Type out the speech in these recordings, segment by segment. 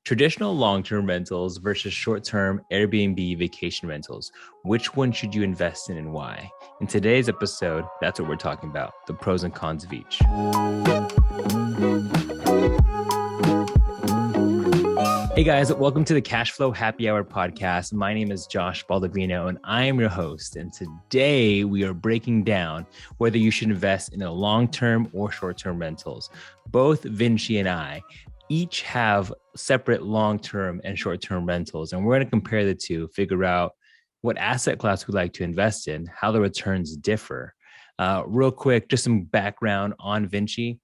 Traditional long-term rentals versus short-term Airbnb vacation rentals. Which one should you invest in and why? In today's episode, that's what we're talking about, the pros and cons of each. Hey guys, welcome to the Cash Flow Happy Hour podcast. My name is Josh Baldovino and I am your host. And today we are breaking down whether you should invest in a long-term or short-term rentals. Both Vinci and I each have separate long-term and short-term rentals. And we're going to compare the two, figure out what asset class we like to invest in, how the returns differ. Real quick, just some background on Vinci.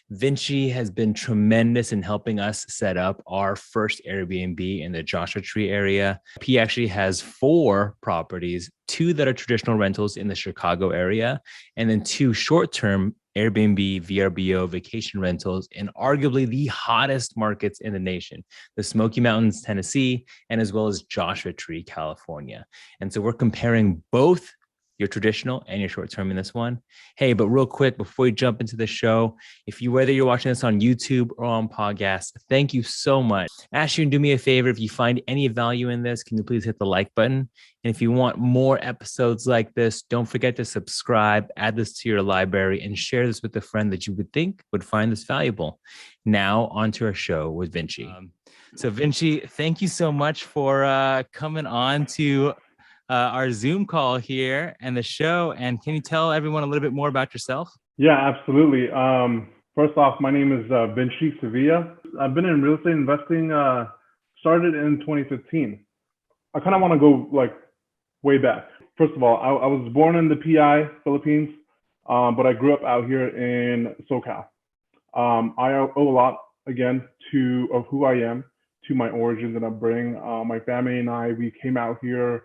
Vinci has been tremendous in helping us set up our first Airbnb in the Joshua Tree area. He actually has 4 properties, 2 that are traditional rentals in the Chicago area, and then 2 short-term Airbnb, VRBO, vacation rentals in arguably the hottest markets in the nation, the Smoky Mountains, Tennessee, and as well as Joshua Tree, California. And so we're comparing both your traditional and your short-term in this one. Hey, but real quick, before we jump into the show, whether you're watching this on YouTube or on podcast, thank you so much. Ask you to do me a favor. If you find any value in this, can you please hit the like button? And if you want more episodes like this, don't forget to subscribe, add this to your library, and share this with a friend that you would think would find this valuable. Now, on to our show with Vinci. So Vinci, thank you so much for coming on to our Zoom call here and the show. And can you tell everyone a little bit more about yourself? Yeah, absolutely. First off, my name is Vinci Sevilla. I've been in real estate investing, started in 2015. I kind of want to go way back. First of all, I was born in the PI, Philippines, but I grew up out here in SoCal. I owe a lot, again, of who I am, to my origins and upbringing. My family and I, we came out here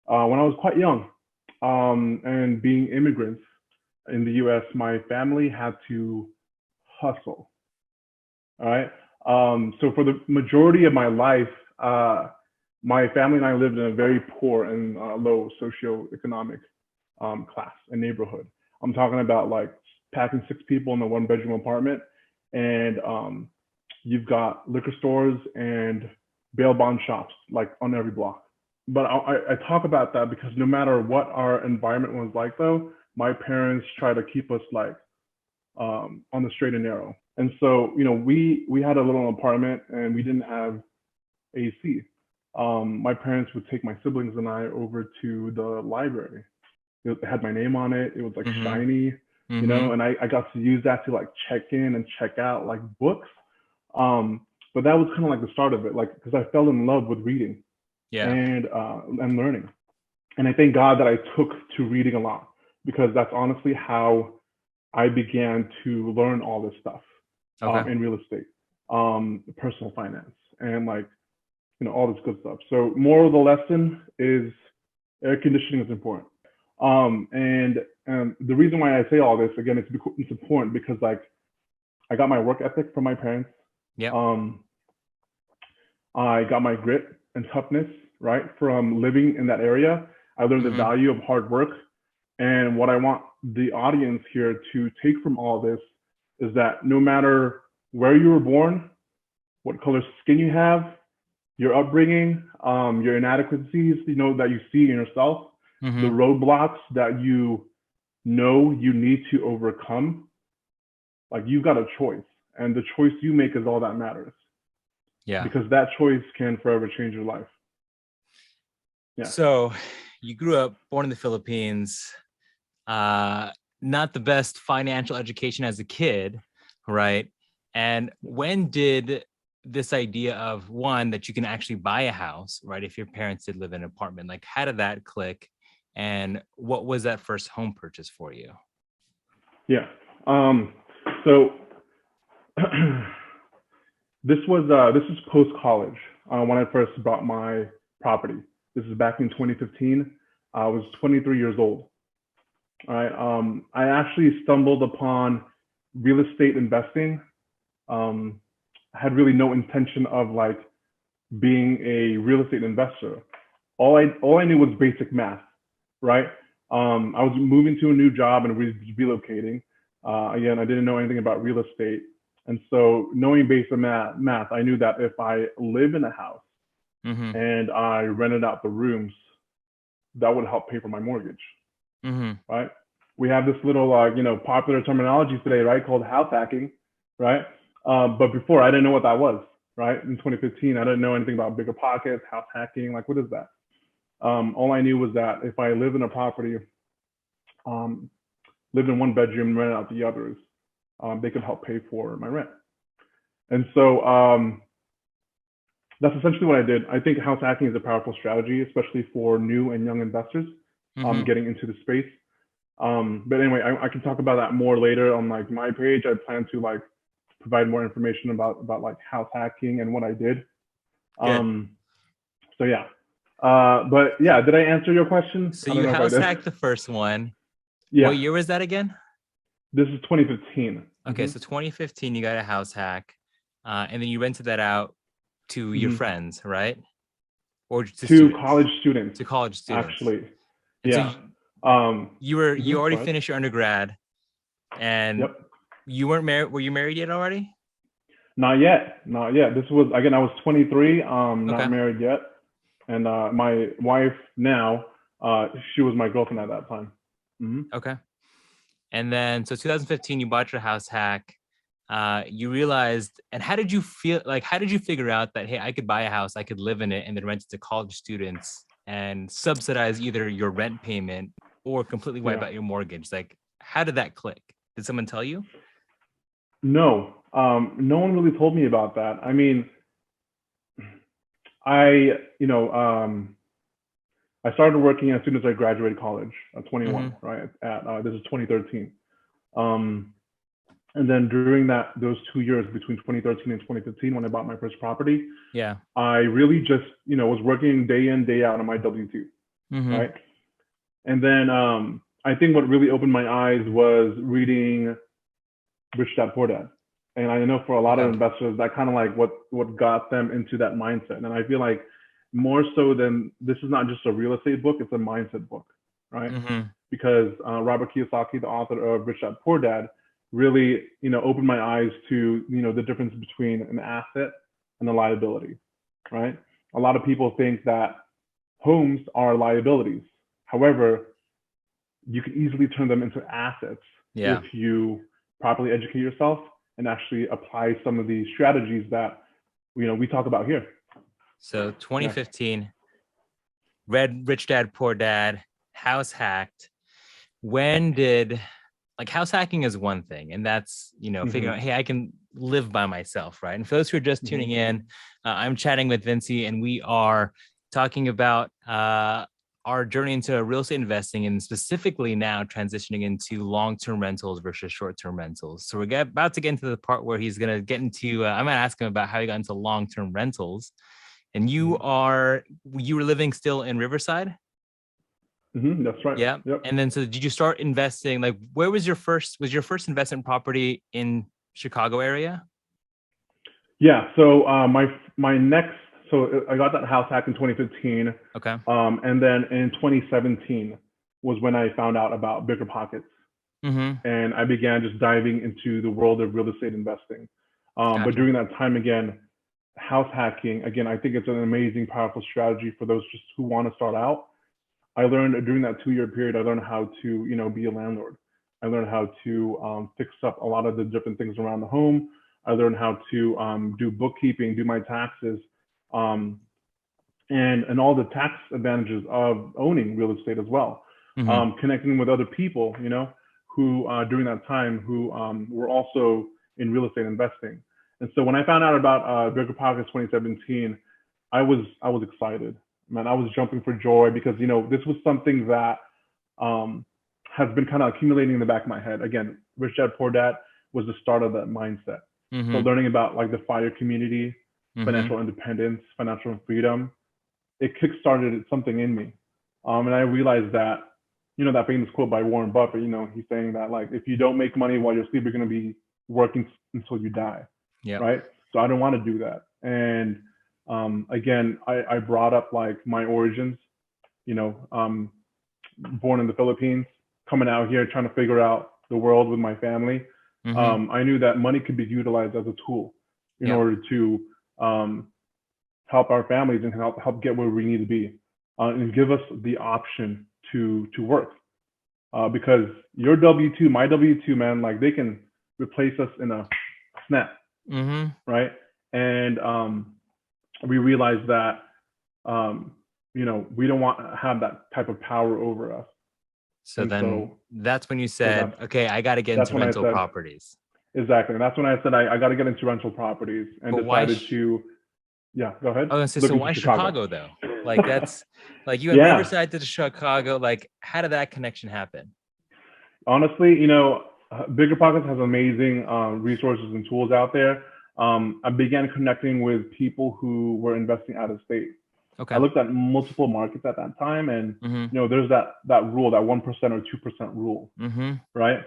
when I was quite young, and being immigrants in the US, my family had to hustle. All right. So for the majority of my life, my family and I lived in a very poor and low socioeconomic class and neighborhood. I'm talking about packing 6 people in a 1-bedroom apartment, and you've got liquor stores and bail bond shops on every block. But I talk about that because no matter what our environment was like, though, my parents try to keep us on the straight and narrow. And so, we had a little apartment and we didn't have AC. My parents would take my siblings and I over to the library. It had my name on it. It was shiny, and I got to use that to check in and check out books. But that was kind of the start of it, because I fell in love with reading. Yeah. And learning. And I thank God that I took to reading a lot, because that's honestly how I began to learn all this stuff in real estate, personal finance, and all this good stuff. So moral of the lesson is air conditioning is important. And the reason why I say all this, again, it's important because I got my work ethic from my parents. Yeah. I got my grit and toughness, right, from living in that area. I learned the value of hard work. And what I want the audience here to take from all this is that no matter where you were born, what color skin you have, your upbringing, your inadequacies, that you see in yourself, the roadblocks that you need to overcome, you've got a choice. And the choice you make is all that matters. Yeah. Because that choice can forever change your life. Yeah. So you grew up, born in the Philippines, not the best financial education as a kid, right? And when did this idea of, one, that you can actually buy a house, right, if your parents did live in an apartment, how did that click? And what was that first home purchase for you? Yeah. So This was post-college when I first bought my property. This is back in 2015. I was 23 years old. All right. I actually stumbled upon real estate investing. I had really no intention of being a real estate investor. All I knew was basic math, right? I was moving to a new job and relocating. Again, I didn't know anything about real estate. And so knowing basic math, I knew that if I live in a house Mm-hmm. and I rented out the rooms, that would help pay for my mortgage, Mm-hmm. right? We have this little, popular terminology today, right, called house hacking, right? But before, I didn't know what that was, right? In 2015, I didn't know anything about bigger pockets, house hacking, like what is that? All I knew was that if I live in a property, lived in one bedroom and rented out the others, they could help pay for my rent. And so that's essentially what I did. I think house hacking is a powerful strategy, especially for new and young investors Mm-hmm. getting into the space. But anyway, I can talk about that more later on like my page. I plan to like provide more information about like house hacking and what I did. Good. So yeah. But yeah, did I answer your question? So I don't you know if I house did. hacked the first one. Yeah, What year was that again? this is 2015. Okay, so 2015, you got a house hack, and then you rented that out to your friends, right? Or to To students? college students, To college students. actually. And so Yeah. you Go already ahead. finished your undergrad, and Yep. you weren't married. Were you married yet already? Not yet. Not yet. This was again. I was 23. Okay. Not married yet, and my wife now. She was my girlfriend at that time. Okay. And then, so 2015, you bought your house hack. You realized, and how did you feel? Like, how did you figure out that, hey, I could buy a house, I could live in it, and then rent it to college students and subsidize either your rent payment or completely wipe Yeah. out your mortgage? Like, how did that click? Did someone tell you? No. No one really told me about that. I mean, I you know I started working as soon as I graduated college at 21, right? At this is 2013. Um, and then during those 2 years between 2013 and 2015, when I bought my first property, Yeah. I really just was working day in day out on my W-2, right? And then I think what really opened my eyes was reading Rich Dad Poor Dad. And I know for a lot of Okay. investors, that kind of like what got them into that mindset. And I feel like more so than this is not just a real estate book, it's a mindset book, right? Because Robert Kiyosaki, the author of Rich Dad Poor Dad, really opened my eyes to the difference between an asset and a liability, right? A lot of people think that homes are liabilities. However, you can easily turn them into assets Yeah. if you properly educate yourself and actually apply some of the strategies that we talk about here. So 2015, read Rich Dad Poor Dad, house hacked. When did, like, house hacking is one thing, and that's figuring out, hey, I can live by myself, right? And for those who are just tuning in, I'm chatting with Vinci, and we are talking about our journey into real estate investing, and specifically now transitioning into long-term rentals versus short-term rentals. So we're about to get into the part where he's going to get into, I'm going to ask him about how he got into long-term rentals. And you were living still in Riverside? That's right. Yeah. Yep. And then, so did you start investing? Like, where was your first investment property in Chicago area? Yeah. So my next, so I got that house hack in 2015. Okay. And then in 2017 was when I found out about Bigger Pockets. And I began just diving into the world of real estate investing. Gotcha. But during that time, again, house hacking, again, I think it's an amazing, powerful strategy for those just who want to start out. I learned during that 2-year period, I learned how to, be a landlord. I learned how to fix up a lot of the different things around the home. I learned how to do bookkeeping, do my taxes, and all the tax advantages of owning real estate as well. Connecting with other people, who during that time who were also in real estate investing. And so when I found out about Bigger Pockets 2017, I was excited. Man, I was jumping for joy because this was something that has been kind of accumulating in the back of my head. Again, Rich Dad Poor Dad was the start of that mindset. So learning about like the FIRE community, financial independence, financial freedom, it kickstarted something in me. And I realized that, that famous quote by Warren Buffett, he's saying that like, if you don't make money while you're asleep, you're going to be working until you die. Yeah. Right. So I don't want to do that. And again, I brought up like my origins, born in the Philippines, coming out here, trying to figure out the world with my family. I knew that money could be utilized as a tool in Yep. order to help our families and help get where we need to be, and give us the option to work. Because your W-2, my W-2, man, like they can replace us in a snap, right? And we realized that, we don't want to have that type of power over us. So that's when you said, okay, I got to get into rental properties. Exactly. And that's when I said, I got to get into rental properties, and decided to, go ahead. I was gonna say, so why Chicago though? Like that's like you went Riverside to Chicago. Like, how did that connection happen? Honestly, Bigger Pockets has amazing resources and tools out there. I began connecting with people who were investing out of state. Okay. I looked at multiple markets at that time, and there's that rule, that 1% or 2% rule, right?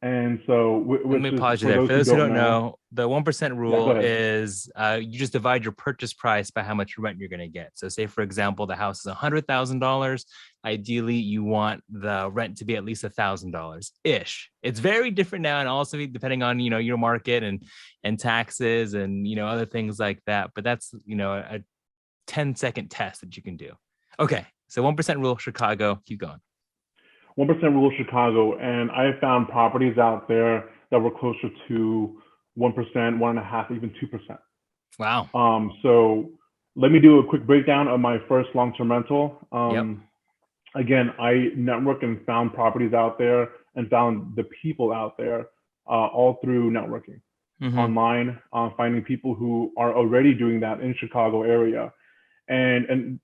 And so let me pause you there. For those who don't know, the 1% rule is you just divide your purchase price by how much rent you're going to get. So say, for example, the house is $100,000. Ideally, you want the rent to be at least $1,000 ish. It's very different now, and also depending on your market and taxes and other things like that. But that's a 10-second test that you can do. Okay, so 1% rule, Chicago. Keep going. 1% rule Chicago, and I found properties out there that were closer to 1%, 1.5%, even 2%. Wow. So let me do a quick breakdown of my first long-term rental. Again, I networked and found properties out there and found the people out there all through networking online, finding people who are already doing that in Chicago area. And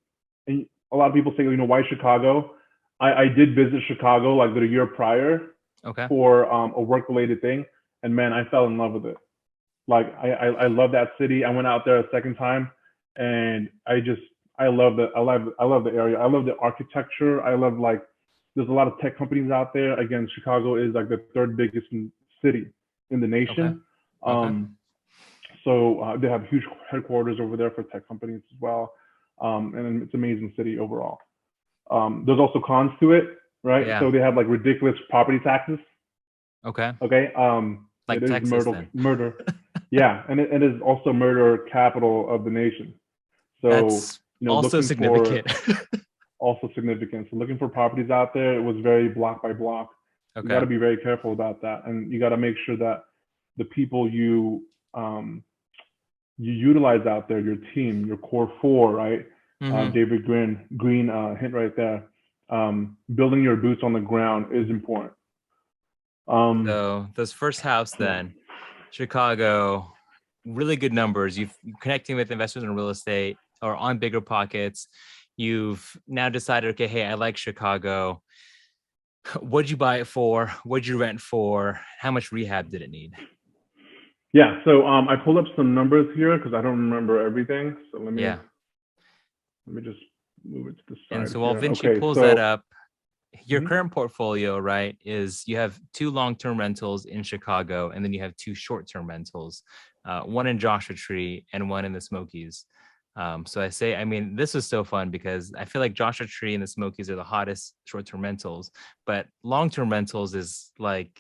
a lot of people say, why Chicago? I did visit Chicago like the year prior for a work-related thing, and man, I fell in love with it. Like I love that city. I went out there a second time, and I love the area. I love the architecture. I love, like, there's a lot of tech companies out there. Again, Chicago is like the third biggest city in the nation. So they have huge headquarters over there for tech companies as well, and it's an amazing city overall. There's also cons to it, right? Yeah. So they have like ridiculous property taxes. Okay. Like it Texas, is murder. Yeah, and it is also murder capital of the nation. So that's also significant. Also significant. So looking for properties out there, it was very block by block. You got to be very careful about that, and you got to make sure that the people you utilize out there, your team, your core four, right? David Green, hint right there. Building your boots on the ground is important. So this first house then, Chicago, really good numbers. You've connecting with investors in real estate or on Bigger Pockets. You've now decided, okay, hey, I like Chicago. What'd you buy it for? What'd you rent for? How much rehab did it need? Yeah, so I pulled up some numbers here because I don't remember everything. So let me just move it to the side. And so while Vinci pulls that up, your current portfolio, right, is you have 2 long-term rentals in Chicago, and then you have 2 short-term rentals, one in Joshua Tree and one in the Smokies. So this was so fun because I feel like Joshua Tree and the Smokies are the hottest short-term rentals, but long-term rentals is like,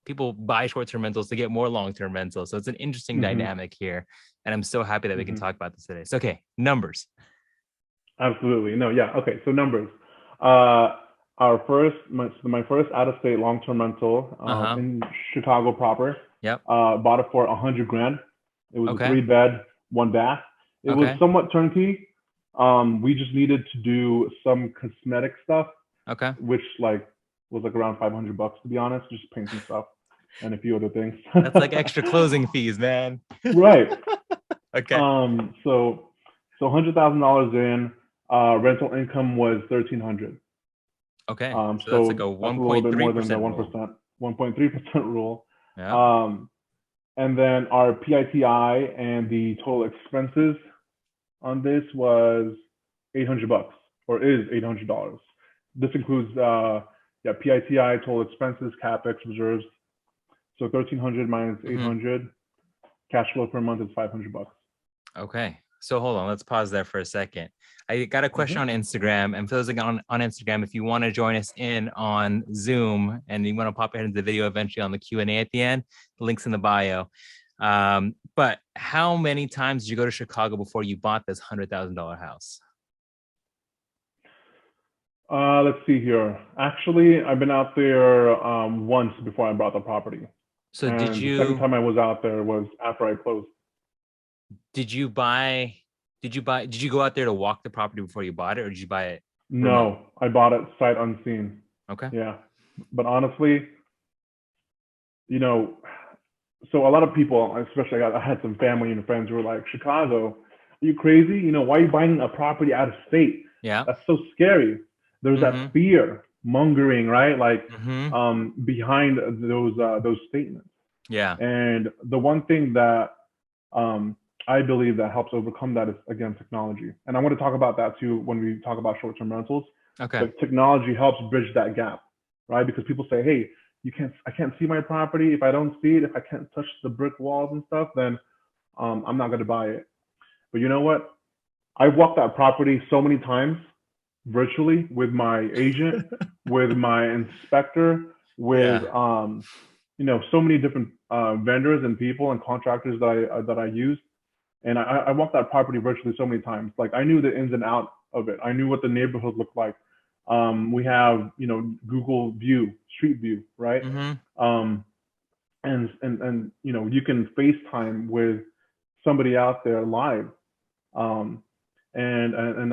people buy short-term rentals to get more long-term rentals. So it's an interesting dynamic here. And I'm so happy that we can talk about this today. So, okay, numbers. Absolutely. No, yeah. Okay. So numbers, my first out-of-state long-term rental in Chicago proper. Bought it for $100,000. It was a 3-bed, 1-bath. It was somewhat turnkey. We just needed to do some cosmetic stuff. Which was around $500 to be honest, just paint some stuff and a few other things. That's like extra closing fees, man. Right. So $100,000 in. Rental income was $1,300. So that's like a 1.3% 1.3% rule. And then our PITI and the total expenses on this was $800 or is $800. This includes PITI, total expenses, capex, reserves. So $1,300 minus $800. Cash flow per month is $500. Okay. So hold on, let's pause there for a second. I got a question on Instagram, and for those on Instagram, if you want to join us in on Zoom and you want to pop ahead into the video eventually on the Q&A at the end, the link's in the bio. But how many times did you go to Chicago before you bought this $100,000 house? Let's see here. Actually, I've been out there once before I bought the property. So and did the second time I was out there was after I closed. Did you go out there to walk the property before you bought it, or did you buy it? No, I bought it sight unseen. Okay. Yeah. But honestly, you know, so a lot of people, especially I had some family and friends who were like, Chicago, are you crazy? You know, why are you buying a property out of state? Yeah. That's so scary. There's that fear mongering, right? Like behind those statements. Yeah. And the one thing that I believe that helps overcome that is, again, technology. And I want to talk about that too when we talk about short-term rentals. Okay. But technology helps bridge that gap, right? Because people say, hey, I can't see my property. If I don't see it, if I can't touch the brick walls and stuff, then I'm not going to buy it. But you know what? I've walked that property so many times virtually with my agent, with my inspector, with so many different vendors and people and contractors that I use. And I walked that property virtually so many times. Like I knew the ins and outs of it. I knew what the neighborhood looked like. We have, Google View, Street View, right? And you can FaceTime with somebody out there live, and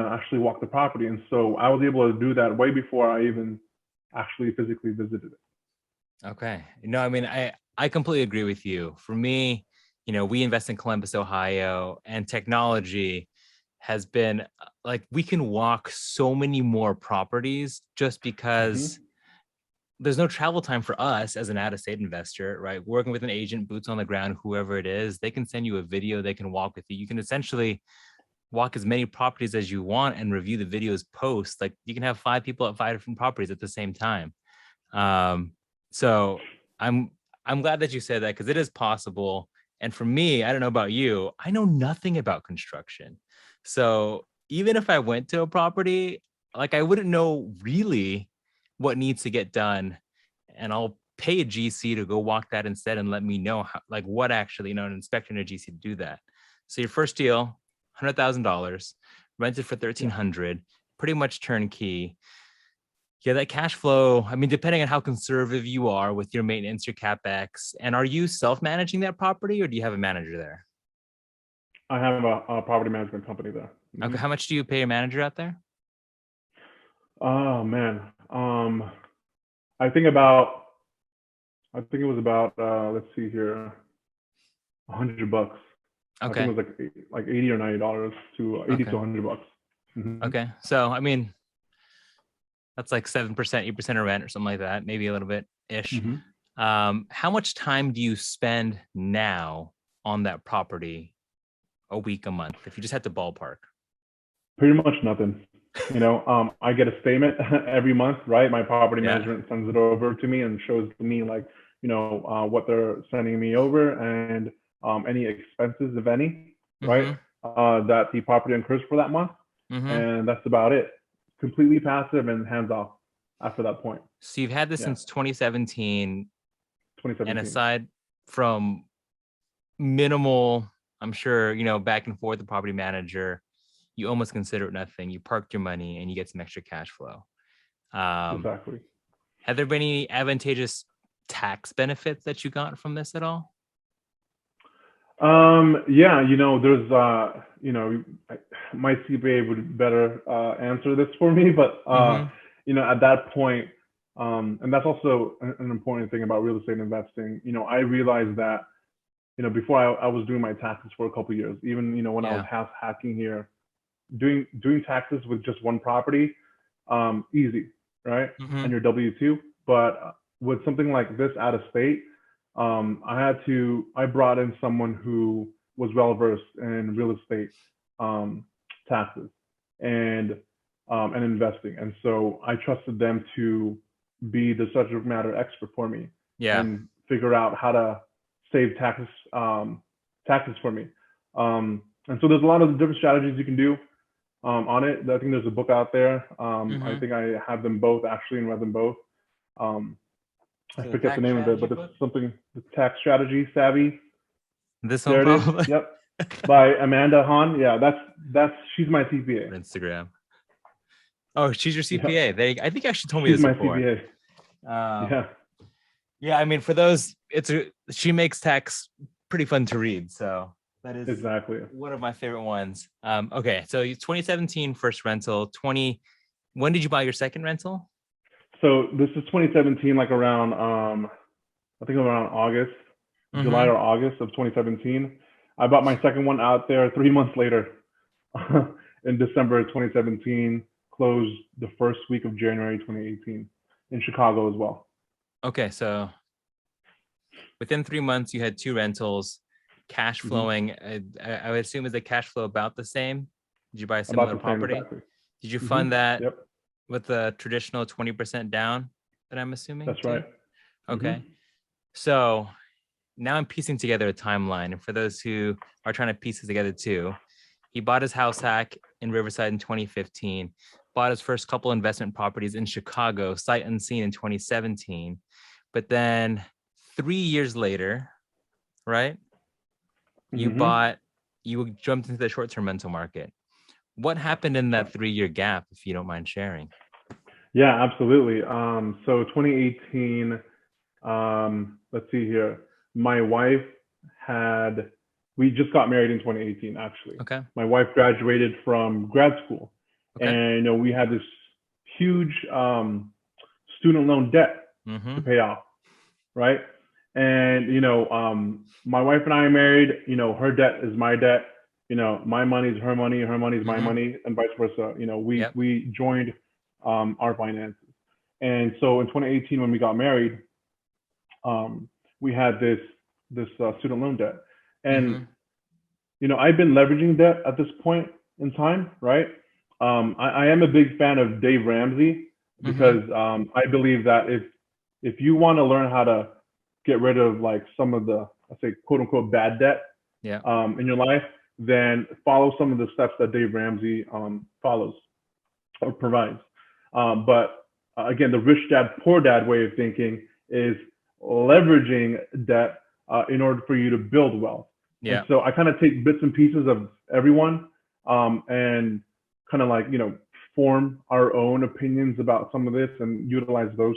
actually walk the property. And so I was able to do that way before I even actually physically visited it. Okay. No, I mean, I completely agree with you. For me, we invest in Columbus, Ohio, and technology has been like, we can walk so many more properties just because there's no travel time for us as an out-of-state investor, right? Working with an agent, boots on the ground, whoever it is, they can send you a video, they can walk with you. You can essentially walk as many properties as you want and review the videos post. Like you can have 5 people at 5 different properties at the same time. So I'm glad that you said that, because it is possible. And for me, I don't know about you, I know nothing about construction. So even if I went to a property, like I wouldn't know really what needs to get done. And I'll pay a GC to go walk that instead and let me know how, like what actually, an inspector and a GC to do that. So your first deal, $100,000, rented for $1,300, pretty much turnkey. Yeah, that cash flow, I mean, depending on how conservative you are with your maintenance, your CapEx, and are you self-managing that property or do you have a manager there? I have a property management company there. Okay, how much do you pay your manager out there? Oh man, I think it was about let's see here, $100. Okay. I think it was like $80 or $90 to 80 to $100. Okay, so I mean, that's like 7%, 8% of rent or something like that, maybe a little bit ish. How much time do you spend now on that property? A week, a month, if you just had to ballpark? Pretty much nothing. I get a statement every month, right? My property management sends it over to me and shows me like, what they're sending me over and any expenses, if any, right? That the property incurs for that month. And that's about it. Completely passive and hands off after that point. So you've had this since 2017. And aside from minimal, I'm sure, back and forth, the property manager, you almost consider it nothing. You parked your money and you get some extra cash flow. Exactly. Have there been any advantageous tax benefits that you got from this at all? Yeah, there's my CPA would better answer this for me, but at that point, and that's also an important thing about real estate investing. I realized that before I was doing my taxes for a couple of years, even when I was half hacking here, doing taxes with just one property, easy, right? And your W-2. But with something like this out of state, I brought in someone who was well versed in real estate taxes and investing, and so I trusted them to be the subject matter expert for me and figure out how to save taxes for me. And And so there's a lot of different strategies you can do on it. I think there's a book out there. I think I have them both actually and read them both. I forget the name of it, but it's something, the tax strategy savvy. This one, there it is. Yep, by Amanda Hahn. Yeah, that's she's my CPA. Instagram. Oh, she's your CPA. Yeah. I think actually told me this before. She's my CPA. Yeah. I mean, for those, she makes tax pretty fun to read. So that is exactly one of my favorite ones. Okay, so 2017 first rental. When did you buy your second rental? So this is 2017, like around I think around August, July or August of 2017. I bought my second one out there 3 months later in December of 2017. Closed the first week of January 2018 in Chicago as well. Okay, so within 3 months, you had 2 rentals, cash flowing. I would assume is the cash flow about the same? Did you buy a similar property? Exactly. Did you fund that with the traditional 20% down that I'm assuming? That's right. Okay. So now I'm piecing together a timeline. And for those who are trying to piece it together too, he bought his house hack in Riverside in 2015, bought his first couple investment properties in Chicago, sight unseen in 2017. But then 3 years later, right? You jumped into the short-term rental market. What happened in that 3-year gap, if you don't mind sharing? Yeah, absolutely. So 2018, let's see here. My wife we just got married in 2018, actually. Okay. My wife graduated from grad school. Okay. And we had this huge student loan debt to pay off, right? And, my wife and I are married, her debt is my debt, my money is her money is my money, and vice versa. We joined our finances. And so in 2018, when we got married, we had this student loan debt. And, I've been leveraging debt at this point in time, right? I am a big fan of Dave Ramsey because I believe that if you want to learn how to get rid of like some of the, let's say, quote unquote, bad debt in your life, then follow some of the steps that Dave Ramsey follows or provides. But again, the rich dad, poor dad way of thinking is leveraging debt in order for you to build wealth. Yeah. And so I kind of take bits and pieces of everyone and kind of like, form our own opinions about some of this and utilize those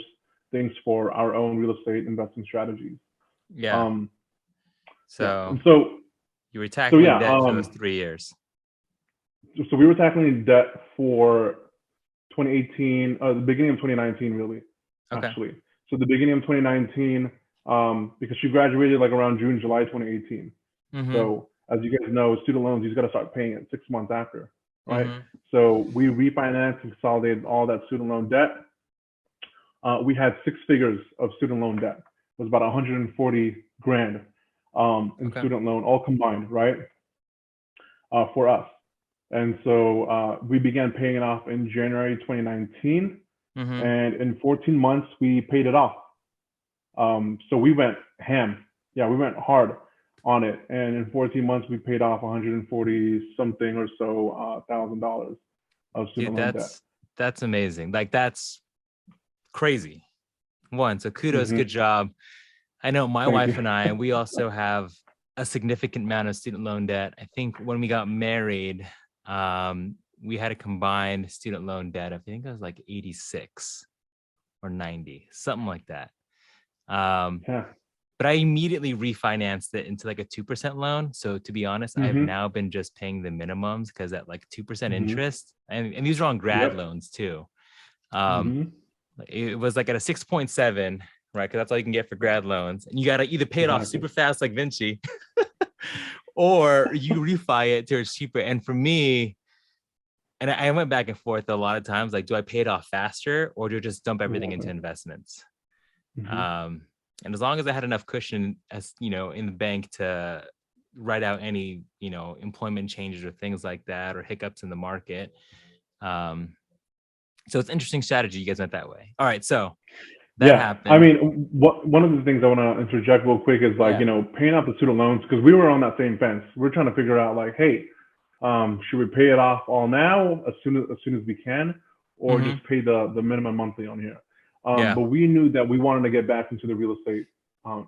things for our own real estate investing strategies. Yeah. So you were tackling debt for those 3 years. So we were tackling debt for 2018, the beginning of 2019, really, actually. So the beginning of 2019, because she graduated like around June, July 2018. So as you guys know, student loans, you got to start paying it 6 months after, right? So we refinanced and consolidated all that student loan debt. We had 6 figures of student loan debt. It was about 140 grand in student loan, all combined, right? For us. And so we began paying it off in January 2019. And in 14 months, we paid it off. So we went ham. Yeah, we went hard on it. And in 14 months, we paid off 140 something or so $1,000 of student loan debt. That's amazing. Like, that's crazy. So kudos, good job. I know my wife and I, we also have a significant amount of student loan debt. I think when we got married, we had a combined student loan debt. I think it was like 86 or 90, something like that. But I immediately refinanced it into like a 2% loan. So to be honest, I've now been just paying the minimums because at like 2% interest, and these are on grad loans too. It was like at a 6.7, right? Because that's all you can get for grad loans. And you got to either pay it off super fast like Vinci or you refi it to it's cheaper. And for me, and I went back and forth a lot of times, like, do I pay it off faster or do I just dump everything into investments? And as long as I had enough cushion, as in the bank to write out any, employment changes or things like that, or hiccups in the market. So it's an interesting strategy. You guys went that way. All right. So that happened. I mean, one of the things I want to interject real quick is like, paying off the student loans, because we were on that same fence. We're trying to figure out like, hey, Should we pay it off all now as soon as we can, or Mm-hmm. just pay the minimum monthly on here? Yeah. But we knew that we wanted to get back into the real estate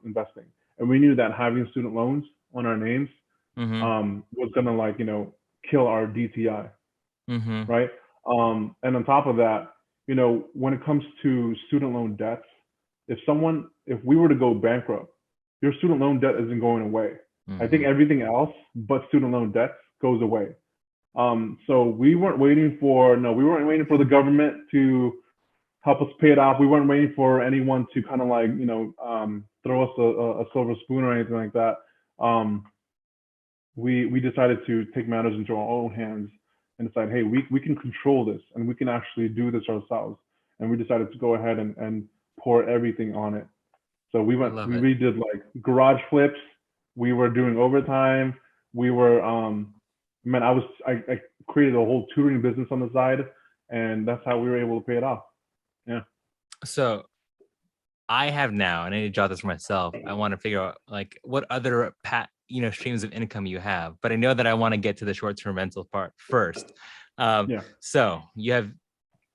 investing, and we knew that having student loans on our names Mm-hmm. was gonna kill our DTI, Mm-hmm. right? And on top of that, when it comes to student loan debts, if we were to go bankrupt, your student loan debt isn't going away. I think Mm-hmm. everything else but student loan debts goes away. So we weren't waiting for the government to help us pay it off. We weren't waiting for anyone to kind of throw us a silver spoon or anything like that. We decided to take matters into our own hands and decide, hey, we can control this and we can actually do this ourselves. And we decided to go ahead and pour everything on it. So we Love it. did like garage flips. We were doing overtime. We were, I created a whole tutoring business on the side, and that's how we were able to pay it off. Yeah. So I have now, and I need to jot this for myself. I want to figure out like what other streams of income you have, but I know that I want to get to the short-term rental part first. Yeah. So you have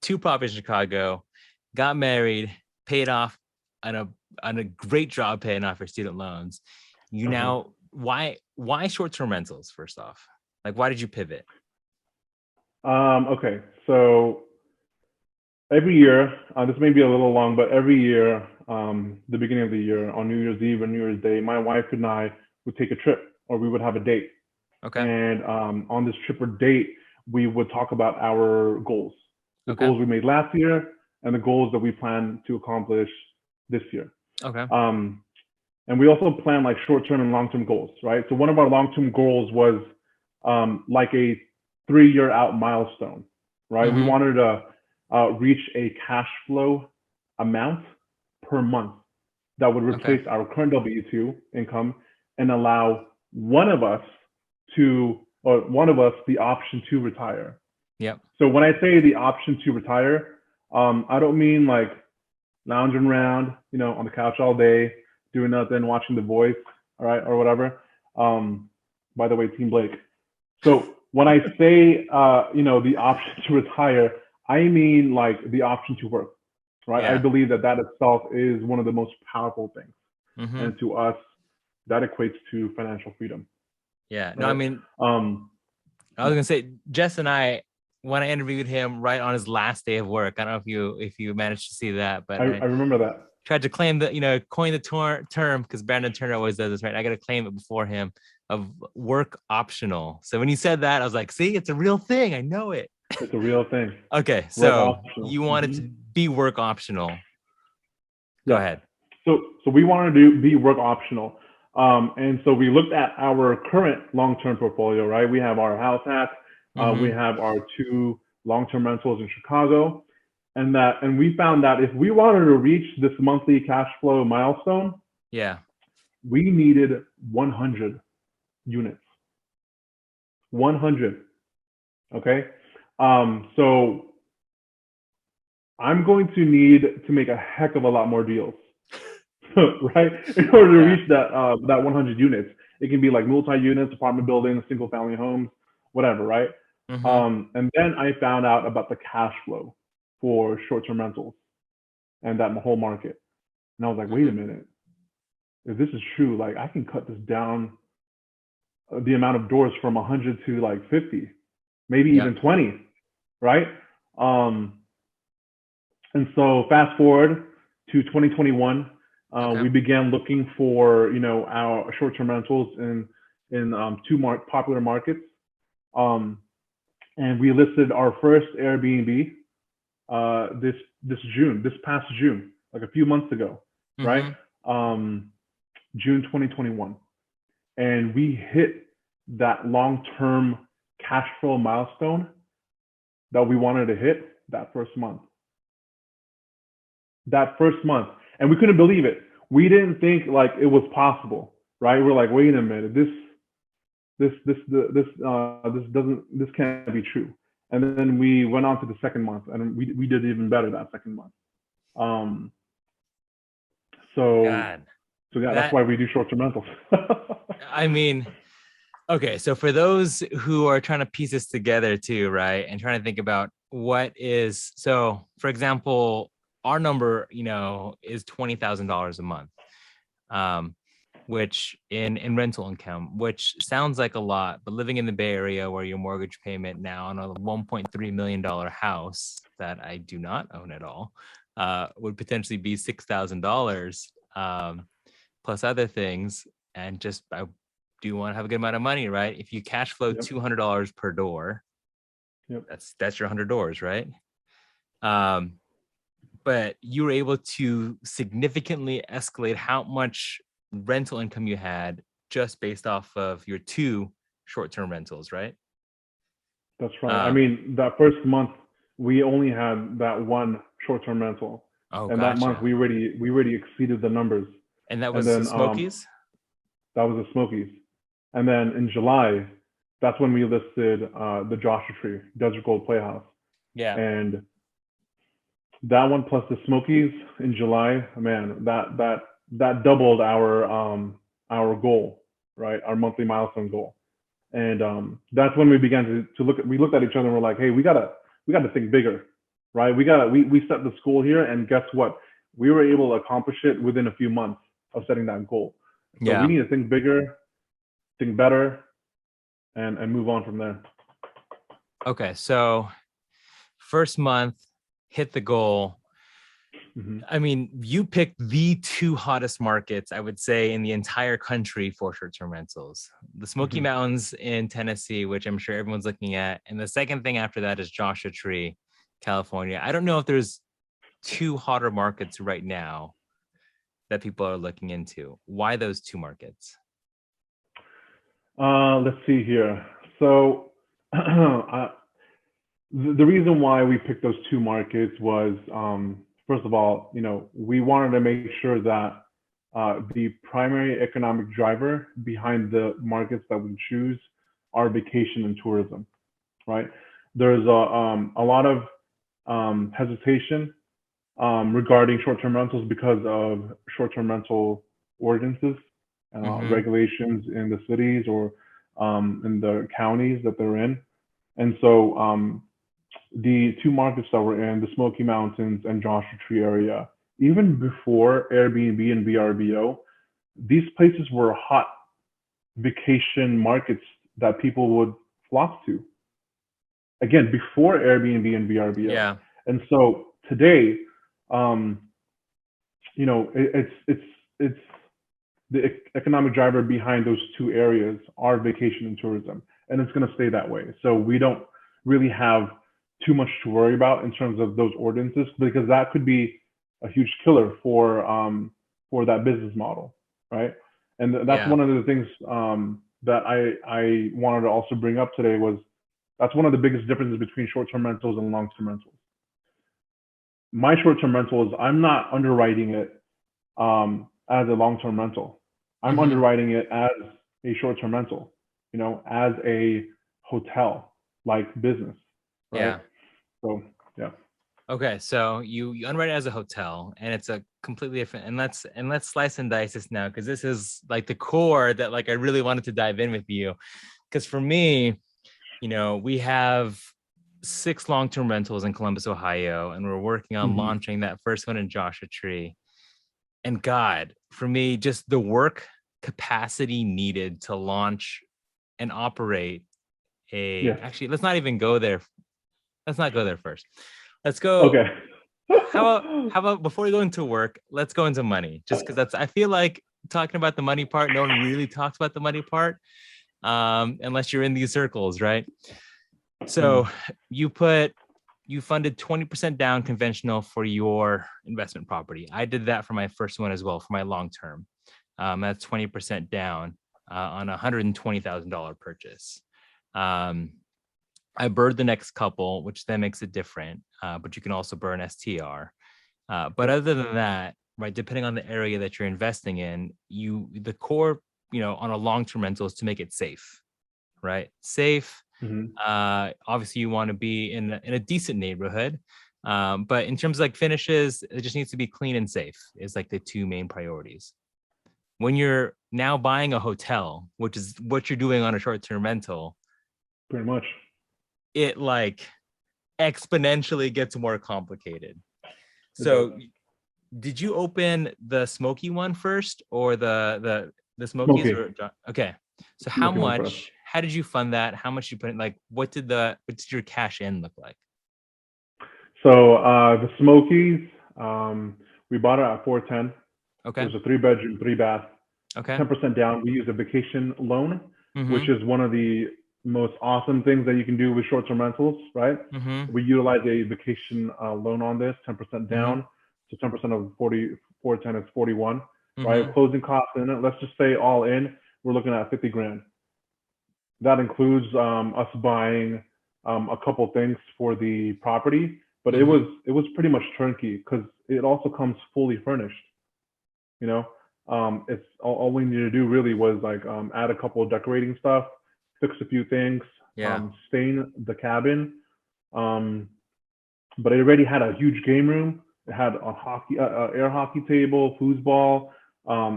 2 properties in Chicago, got married, paid off on a great job paying off your student loans. You now, why short-term rentals? First off, like why did you pivot? Okay, so every year, this may be a little long, but every year, the beginning of the year, on New Year's Eve or New Year's Day, my wife and I would take a trip, or we would have a date. Okay. And on this trip or date, we would talk about our goals, the Okay. goals we made last year, and the goals that we plan to accomplish this year. Okay. And we also plan like short-term and long-term goals, right? So one of our long-term goals was like a 3-year out milestone, right? Mm-hmm. We wanted to reach a cash flow amount per month that would replace our current W-2 income and allow one of us the option to retire. Yep. So when I say the option to retire, I don't mean like lounging around, on the couch all day, doing nothing, watching The Voice, all right, or whatever. By the way, Team Blake. So when I say, the option to retire, I mean like the option to work, right? Yeah. I believe that itself is one of the most powerful things. Mm-hmm. And to us, that equates to financial freedom. Yeah. Right? No, I mean, I was gonna say, Jess and I, when I interviewed him right on his last day of work, I don't know if you managed to see that, but I remember that. Tried to claim that, coin the term, because Brandon Turner always does this, right? I got to claim it before him, of work optional. So when you said that, I was like, see, it's a real thing. I know it. It's a real thing. Okay. So you wanted to be work optional. Go ahead. So we wanted to be work optional. And so we looked at our current long-term portfolio, right? We have our house hack. We have our 2 long-term rentals in Chicago. And we found that if we wanted to reach this monthly cash flow milestone, we needed 100 units. 100. Okay. So I'm going to need to make a heck of a lot more deals, right? In order to reach that 100 units. It can be like multi-units, apartment buildings, single-family homes, whatever, right? And then I found out about the cash flow for short-term rentals and that whole market. And I was like, wait a minute. If this is true, like I can cut this down, the amount of doors from 100 to like 50, maybe even 20, right? And so fast forward to 2021, we began looking for, our short-term rentals in 2 popular markets. And we listed our first Airbnb this past June, like a few months ago, right? June 2021. And we hit that long-term cash flow milestone that we wanted to hit that first month. And we couldn't believe it. We didn't think like it was possible, right? We're like, wait a minute, this can't be true. And then we went on to the second month, and we did even better that second month. So that's why we do short-term rentals. I mean, Okay, so for those who are trying to piece this together too, right, and trying to think about what is so, for example, our number, is $20,000 a month, um, which in rental income, which sounds like a lot, but living in the Bay Area where your mortgage payment now on a $1.3 million house that I do not own at all would potentially be $6,000 plus other things, and just I do want to have a good amount of money, right? If you cash flow Yep. $200 per door, Yep. that's your 100 doors, right? But you were able to significantly escalate how much rental income you had just based off of your 2 short-term rentals, right? That's right. I mean, that first month we only had that one short-term rental, Oh, and that month gotcha. we already exceeded the numbers. And that And was then the Smokies? that was the Smokies. And then in July, that's when we listed the Joshua Tree Desert Gold Playhouse. Yeah. And that one plus the Smokies in July, man, that doubled our goal, right? Our monthly milestone goal. And that's when we began to look at, we looked at each other and we're like, hey, we gotta think bigger, right? We set this goal here, and guess what? We were able to accomplish it within a few months of setting that goal. So Yeah. we need to think bigger, think better, and move on from there. Okay, so first month, hit the goal. Mm-hmm. I mean, you picked the 2 hottest markets, I would say, in the entire country for short-term rentals. The Smoky Mm-hmm. Mountains in Tennessee, which I'm sure everyone's looking at. And the second thing after that is Joshua Tree, California. I don't know if there's 2 hotter markets right now that people are looking into. Why those 2 markets? Let's see here. So the reason why we picked those 2 markets was, first of all, we wanted to make sure that the primary economic driver behind the markets that we choose are vacation and tourism, right? There's a lot of hesitation regarding short-term rentals because of short-term rental ordinances, regulations in the cities or in the counties that they're in. And so the 2 markets that we're in, the Smoky Mountains and Joshua Tree area, even before Airbnb and VRBO, these places were hot vacation markets that people would flock to. Again, before Airbnb and VRBO. Yeah. And so today, it's the economic driver behind those 2 areas are vacation and tourism, and it's going to stay that way. So we don't really have too much to worry about in terms of those ordinances, because that could be a huge killer for that business model, right? And that's one of the things that I wanted to also bring up today was that's one of the biggest differences between short-term rentals and long-term rentals. My short-term rental is I'm not underwriting it as a long-term rental. I'm underwriting it as a short-term rental, as a hotel-like business, right? Yeah. So, yeah. Okay, so you underwrite it as a hotel, and it's a completely different. And let's slice and dice this now, because this is like the core that I really wanted to dive in with you. Because for me, we have 6 long-term rentals in Columbus, Ohio, and we're working on launching that first one in Joshua Tree. And God, for me, just the work capacity needed to launch and operate actually, let's not even go there. Let's not go there first. Let's go. Okay. How about before we go into work, let's go into money, just because I feel like talking about the money part, no one really talks about the money part unless you're in these circles, right? So you funded 20% down conventional for your investment property. I did that for my first one as well, for my long term. That's 20% down on a $120,000 purchase. I burned the next couple, which then makes it different, but you can also burn STR. But other than that, right, depending on the area that you're investing in, the core, on a long-term rental is to make it safe, right? Safe. Obviously, you want to be in a decent neighborhood, but in terms of finishes, it just needs to be clean and safe. Is the 2 main priorities. when you're now buying a hotel, which is what you're doing on a short-term rental, Pretty much. it like exponentially gets more complicated. It So does. did you open the Smoky one first or the Smokies? Smoky. Or okay. So Smoky one first. how did you fund that? How much you put in? Like what did your cash in look like? So the Smokies, we bought it at 410. Okay. It was a 3-bedroom, 3-bath, Okay. 10% down. We used a vacation loan, Mm-hmm. which is one of the most awesome things that you can do with short-term rentals, right? Mm-hmm. We utilize a vacation loan on this, 10% down. So 10% of 410 is 41, right? Mm-hmm. Closing costs in it, let's just say all in, we're looking at 50 grand. That includes us buying a couple things for the property, but it was pretty much turnkey because it also comes fully furnished. You know, it's all we needed to do really was like add a couple of decorating stuff, fix a few things, Yeah. stain the cabin. But it already had a huge game room. It had a air hockey table, foosball.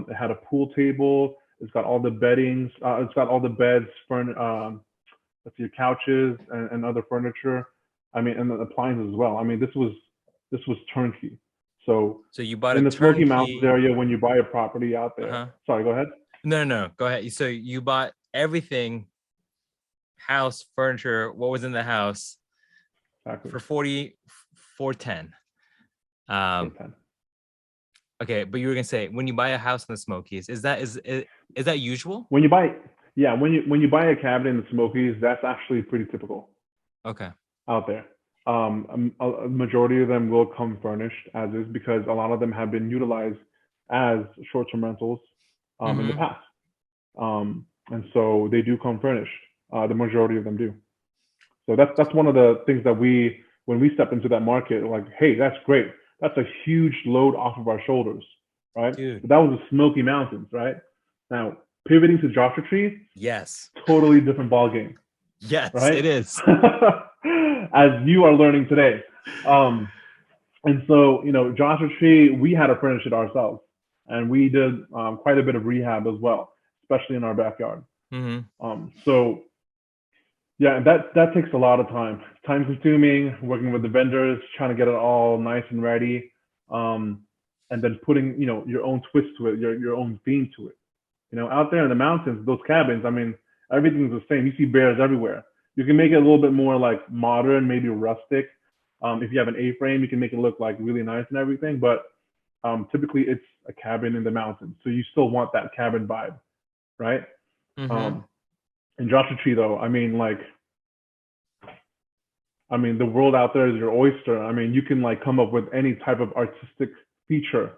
It had a pool table. It's got all the beddings. It's got all the beds, let's see, couches and other furniture. I mean, and the appliances as well. I mean, this was turnkey. So you bought a in the Smoky Mountains turnkey area, when you buy a property out there, sorry, go ahead. No, go ahead. So you bought everything, house, furniture, what was in the house, Exactly. for 410. 410. Okay, but you were gonna say when you buy a house in the Smokies, is that usual? When you buy a cabin in the Smokies, that's actually pretty typical. Okay. Out there. A majority of them will come furnished as is because a lot of them have been utilized as short-term rentals in the past. And so they do come furnished. The majority of them do. So that's one of the things that when we stepped into that market, we're like, hey, that's great. That's a huge load off of our shoulders, right? Dude. But that was the Smoky Mountains, right? Now, pivoting to Joshua Tree, yes, totally different ball game. Yes, right? It is. As you are learning today. And so, Joshua Tree, we had to furnish it ourselves. And we did quite a bit of rehab as well, especially in our backyard. So, yeah, that takes a lot of time. It's time consuming, working with the vendors, trying to get it all nice and ready. And then putting, your own twist to it, your own theme to it. Out there in the mountains, those cabins, I mean, everything's the same. You see bears everywhere. You can make it a little bit more like modern, maybe rustic. If you have an A-frame, you can make it look like really nice and everything. But typically, it's a cabin in the mountains, so you still want that cabin vibe, right? In Joshua Tree, though, I mean, the world out there is your oyster. I mean, you can come up with any type of artistic feature,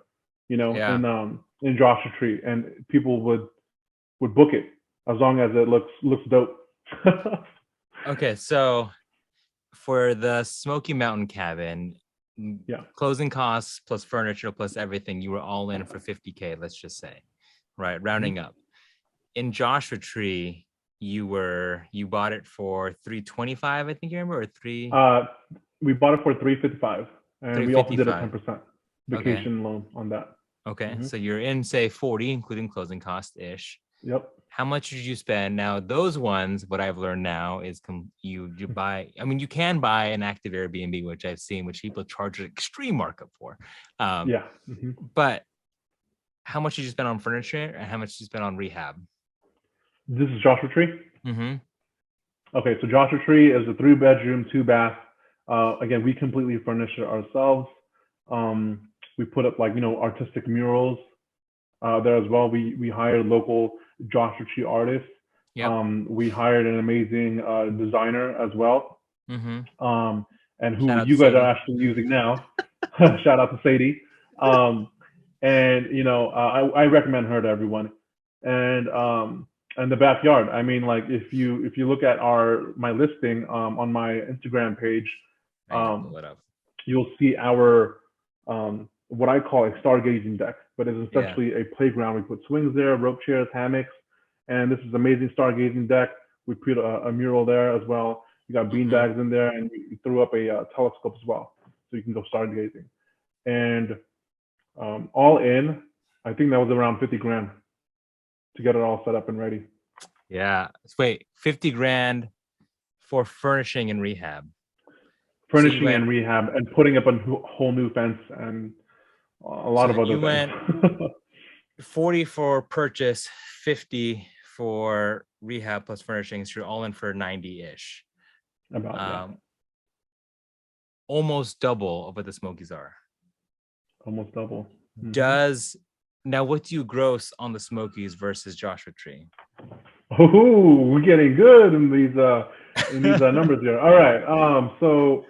in Joshua Tree, and people would book it as long as it looks dope. Okay, so for the Smoky Mountain cabin, closing costs plus furniture plus everything, you were all in for $50K, let's just say, right? Rounding up. In Joshua Tree, you bought it for $325, I think you remember, or three. We bought it for $355, and we also did a 10% vacation loan on that. Okay, so you're in, say, 40, including closing cost ish. Yep. How much did you spend? Now, those ones, what I've learned now is you buy, I mean, you can buy an active Airbnb, which I've seen, which people charge an extreme markup for. But how much did you spend on furniture and how much did you spend on rehab? This is Joshua Tree? Okay, so Joshua Tree is a 3-bedroom, 2-bath. Again, we completely furnished it ourselves. We put up artistic murals there as well. We hired local Joshua Tree artists. We hired an amazing designer as well. And who you guys are actually using now. Shout out to Sadie. And I recommend her to everyone. And the backyard. I mean, if you look at my listing on my Instagram page, you'll see our what I call a stargazing deck, but it's essentially a playground. We put swings there, rope chairs, hammocks, and this is amazing stargazing deck. We put a mural there as well. We got bean bags in there, and we threw up a telescope as well, so you can go stargazing. And all in, I think that was around 50 grand. to get it all set up and ready. Yeah. Wait, 50 grand for furnishing and rehab. Furnishing and rehab and putting up a whole new fence and a lot of other things. 40 for purchase, 50 for rehab plus furnishings. You're all in for 90-ish. Almost double of what the Smokies are. Almost double. Now what do you gross on the Smokies versus Joshua Tree? Oh, we're getting good in these numbers here. All right. So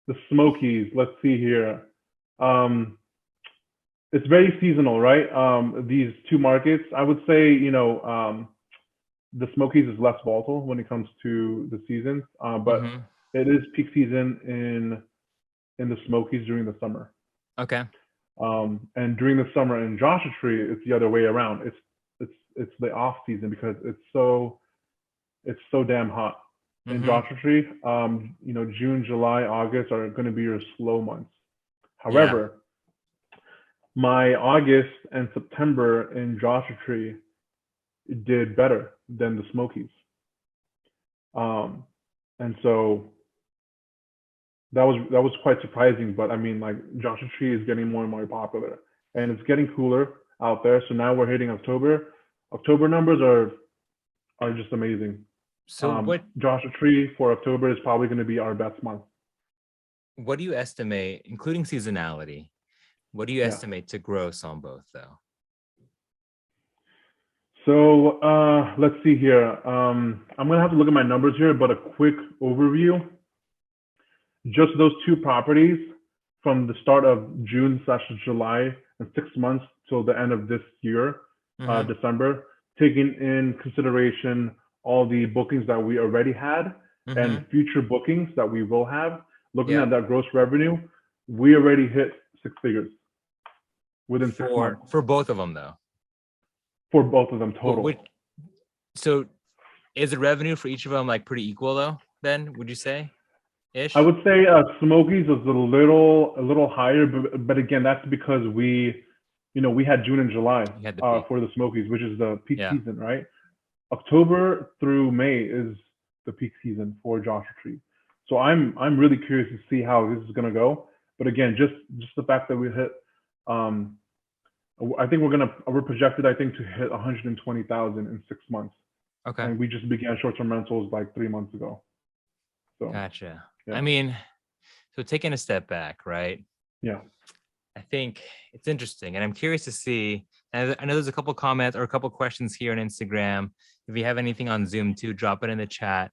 the Smokies, let's see here. It's very seasonal, right? These two markets, I would say, the Smokies is less volatile when it comes to the seasons, but it is peak season in the Smokies during the summer. Okay. And during the summer in Joshua Tree, it's the other way around. It's the off season because it's so damn hot. In Joshua Tree, June, July, August are going to be your slow months. However, my August and September in Joshua Tree did better than the Smokies. And so that was quite surprising. But I mean, like, Joshua Tree is getting more and more popular, and it's getting cooler out there. So now we're hitting October. October numbers are just amazing. So what Joshua Tree for October is probably going to be our best month. What do you estimate, including seasonality? What do you estimate to gross on both, though? So let's see here. I'm going to have to look at my numbers here, but a quick overview. Just those two properties from the start of June/July and 6 months till the end of this year, December, taking in consideration all the bookings that we already had and future bookings that we will have, looking at that gross revenue, we already hit six figures within 6 months. For both of them, though? For both of them total. So is the revenue for each of them like pretty equal, though, then, would you say? Ish? I would say Smokies is a little higher, but again, that's because we had June and July for the Smokies, which is the peak season, right? October through May is the peak season for Joshua Tree. So I'm really curious to see how this is going to go. But again, just the fact that we hit, I think we're projected, I think, to hit 120,000 in 6 months. Okay. And we just began short-term rentals like 3 months ago. So, gotcha. Yeah. I mean, so taking a step back, right? Yeah. I think it's interesting, and I'm curious to see. And I know there's a couple comments or a couple questions here on Instagram. If you have anything on Zoom too, drop it in the chat.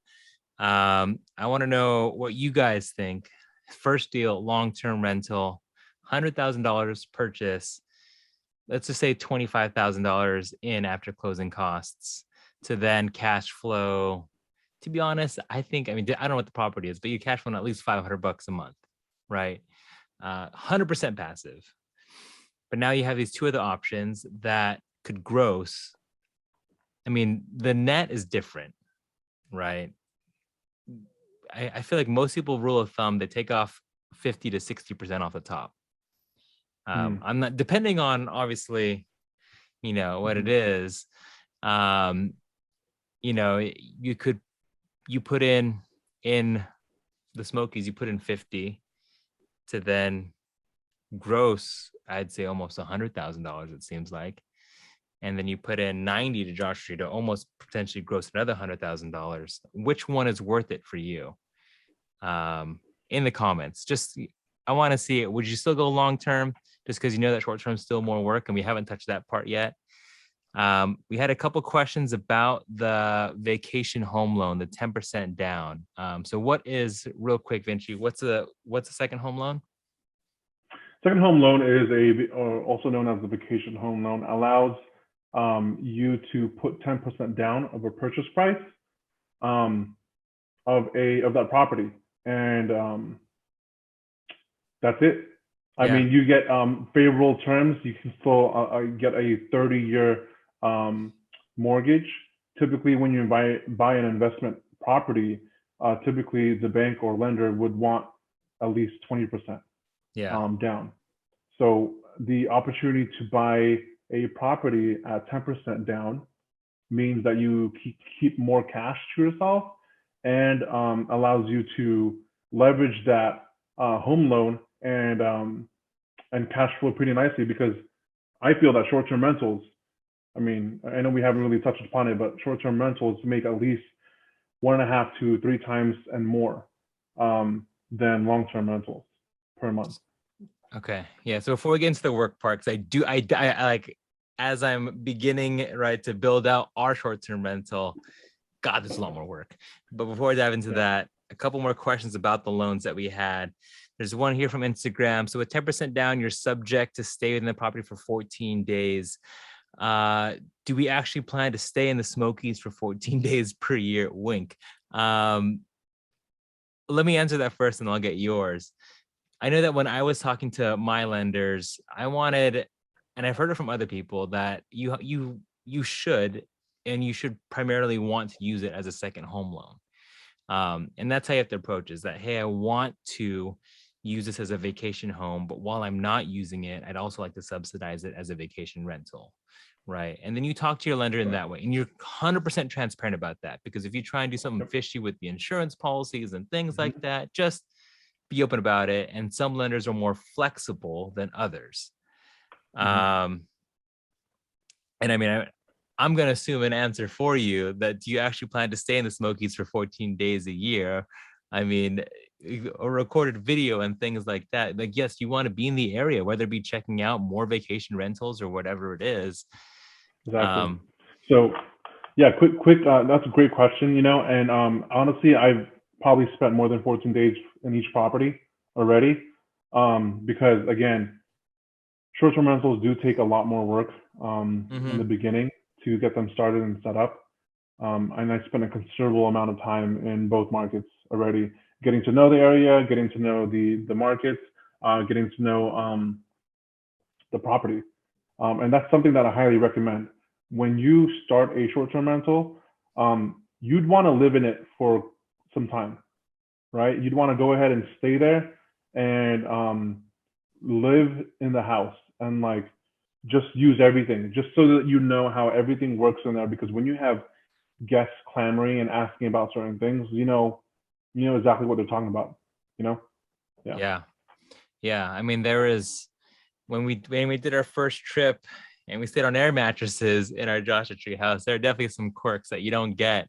I want to know what you guys think. First deal, long-term rental, $100,000 purchase. Let's just say $25,000 in after closing costs to then cash flow. To be honest, I don't know what the property is, but you cash flow at least $500 a month, right? 100% passive. But now you have these two other options that could gross. I mean, the net is different, right? I feel like most people, rule of thumb, they take off 50 to 60% off the top. I'm not, depending on obviously, what it is. You put in the Smokies, you put in 50 to then gross, I'd say almost $100,000, it seems like. And then you put in 90 to Joshua Tree to almost potentially gross another $100,000. Which one is worth it for you? In the comments, I want to see it. Would you still go long-term just because you know that short-term is still more work and we haven't touched that part yet? We had a couple questions about the vacation home loan, the 10% down. So what is, real quick, Vinci, what's the second home loan? Second home loan is also known as the vacation home loan, allows you to put 10% down of a purchase price of that property, and that's it. I mean, you get favorable terms. You can still get a 30-year mortgage. Typically, when you buy an investment property, typically the bank or lender would want at least 20% down. So the opportunity to buy a property at 10% down means that you keep more cash to yourself, and allows you to leverage that home loan and cash flow pretty nicely. Because I feel that short-term rentals, I mean, I know we haven't really touched upon it, but short-term rentals make at least 1.5 to 3 times and more than long-term rentals per month. Okay. Yeah. So before we get into the work part, because I like, as I'm beginning, right, to build out our short-term rental, God, there's a lot more work. But before I dive into that, a couple more questions about the loans that we had. There's one here from Instagram. So with 10% down, you're subject to stay in the property for 14 days. Do we actually plan to stay in the Smokies for 14 days per year? Wink. Let me answer that first and I'll get yours. I know that when I was talking to my lenders, I wanted, and I've heard it from other people, that you should primarily want to use it as a second home loan. And that's how you have to approach it, is that, hey, I want to use this as a vacation home, but while I'm not using it, I'd also like to subsidize it as a vacation rental. Right. And then you talk to your lender in that way, and you're 100% transparent about that, because if you try and do something fishy with the insurance policies and things like that, just be open about it. And some lenders are more flexible than others. And I mean, I'm going to assume an answer for you that, do you actually plan to stay in the Smokies for 14 days a year? I mean, a recorded video and things like that. Like, yes, you want to be in the area, whether it be checking out more vacation rentals or whatever it is. Exactly. So yeah, quick. That's a great question, and honestly, I've probably spent more than 14 days in each property already, because again, short-term rentals do take a lot more work in the beginning to get them started and set up. And I spent a considerable amount of time in both markets already, getting to know the area, getting to know the markets, getting to know the property. And that's something that I highly recommend. When you start a short-term rental, you'd want to live in it for some time, right? You'd want to go ahead and stay there and live in the house and like just use everything, just so that you know how everything works in there. Because when you have guests clamoring and asking about certain things, you know exactly what they're talking about. Yeah. I mean, there is, when we did our first trip and we stayed on air mattresses in our Joshua Tree house, there are definitely some quirks that you don't get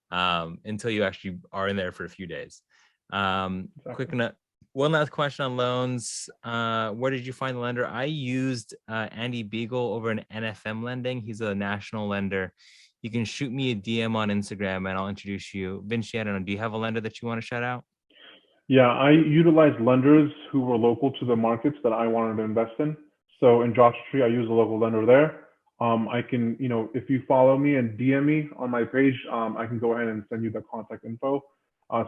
until you actually are in there for a few days. Quick note. One last question on loans. Where did you find the lender? I used Andy Beagle over in NFM Lending. He's a national lender. You can shoot me a DM on Instagram and I'll introduce you. Vinci, I don't know, do you have a lender that you want to shout out? Yeah, I utilized lenders who were local to the markets that I wanted to invest in. So in Joshua Tree, I use a local lender there. I can, if you follow me and DM me on my page, I can go ahead and send you the contact info.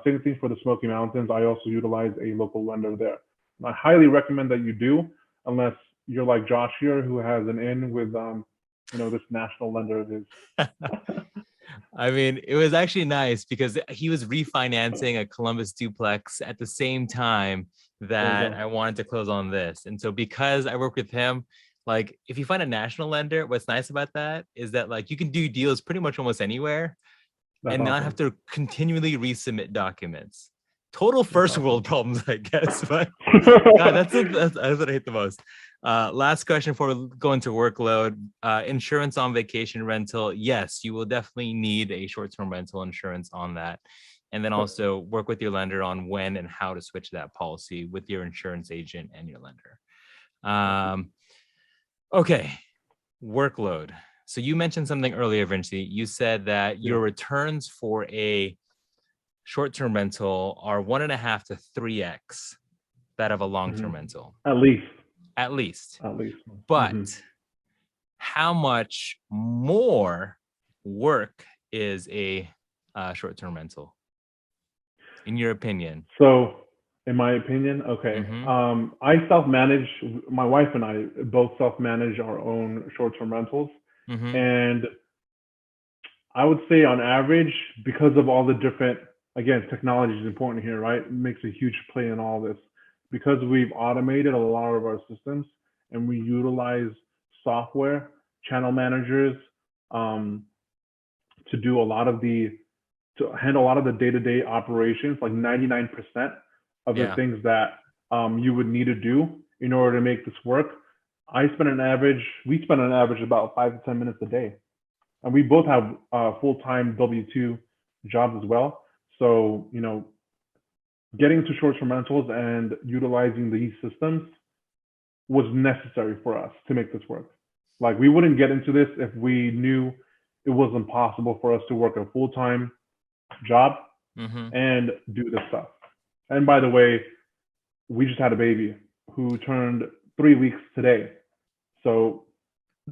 Same thing for the Smoky Mountains. I also utilize a local lender there. And I highly recommend that you do, unless you're like Josh here, who has an in with, this national lender of his. I mean, it was actually nice because he was refinancing a Columbus duplex at the same time that I wanted to close on this. And so because I work with him, like if you find a national lender, what's nice about that is that like you can do deals pretty much almost anywhere. That's and awesome. Not have to continually resubmit documents. Total first world problems, I guess. But God, that's what I hate the most. Last question before we go into workload. Insurance on vacation rental. Yes, you will definitely need a short-term rental insurance on that. And then also work with your lender on when and how to switch that policy with your insurance agent and your lender. Okay, workload. So you mentioned something earlier, Vinci. You said that your returns for a short-term rental are 1.5 to 3x that of a long-term rental. At least. But how much more work is a short-term rental, in your opinion? So, in my opinion, okay. I self-manage. My wife and I both self-manage our own short-term rentals. And I would say on average, because of all the different, again, technology is important here, right? It makes a huge play in all this. Because we've automated a lot of our systems and we utilize software, channel managers, to do a lot of to handle a lot of the day-to-day operations, like 99% of the things that you would need to do in order to make this work. We spend an average about 5 to 10 minutes a day. And we both have full-time W-2 jobs as well. So, getting to short-term rentals and utilizing these systems was necessary for us to make this work. Like, we wouldn't get into this if we knew it was impossible for us to work a full-time job and do this stuff. And by the way, we just had a baby who turned 3 weeks today. So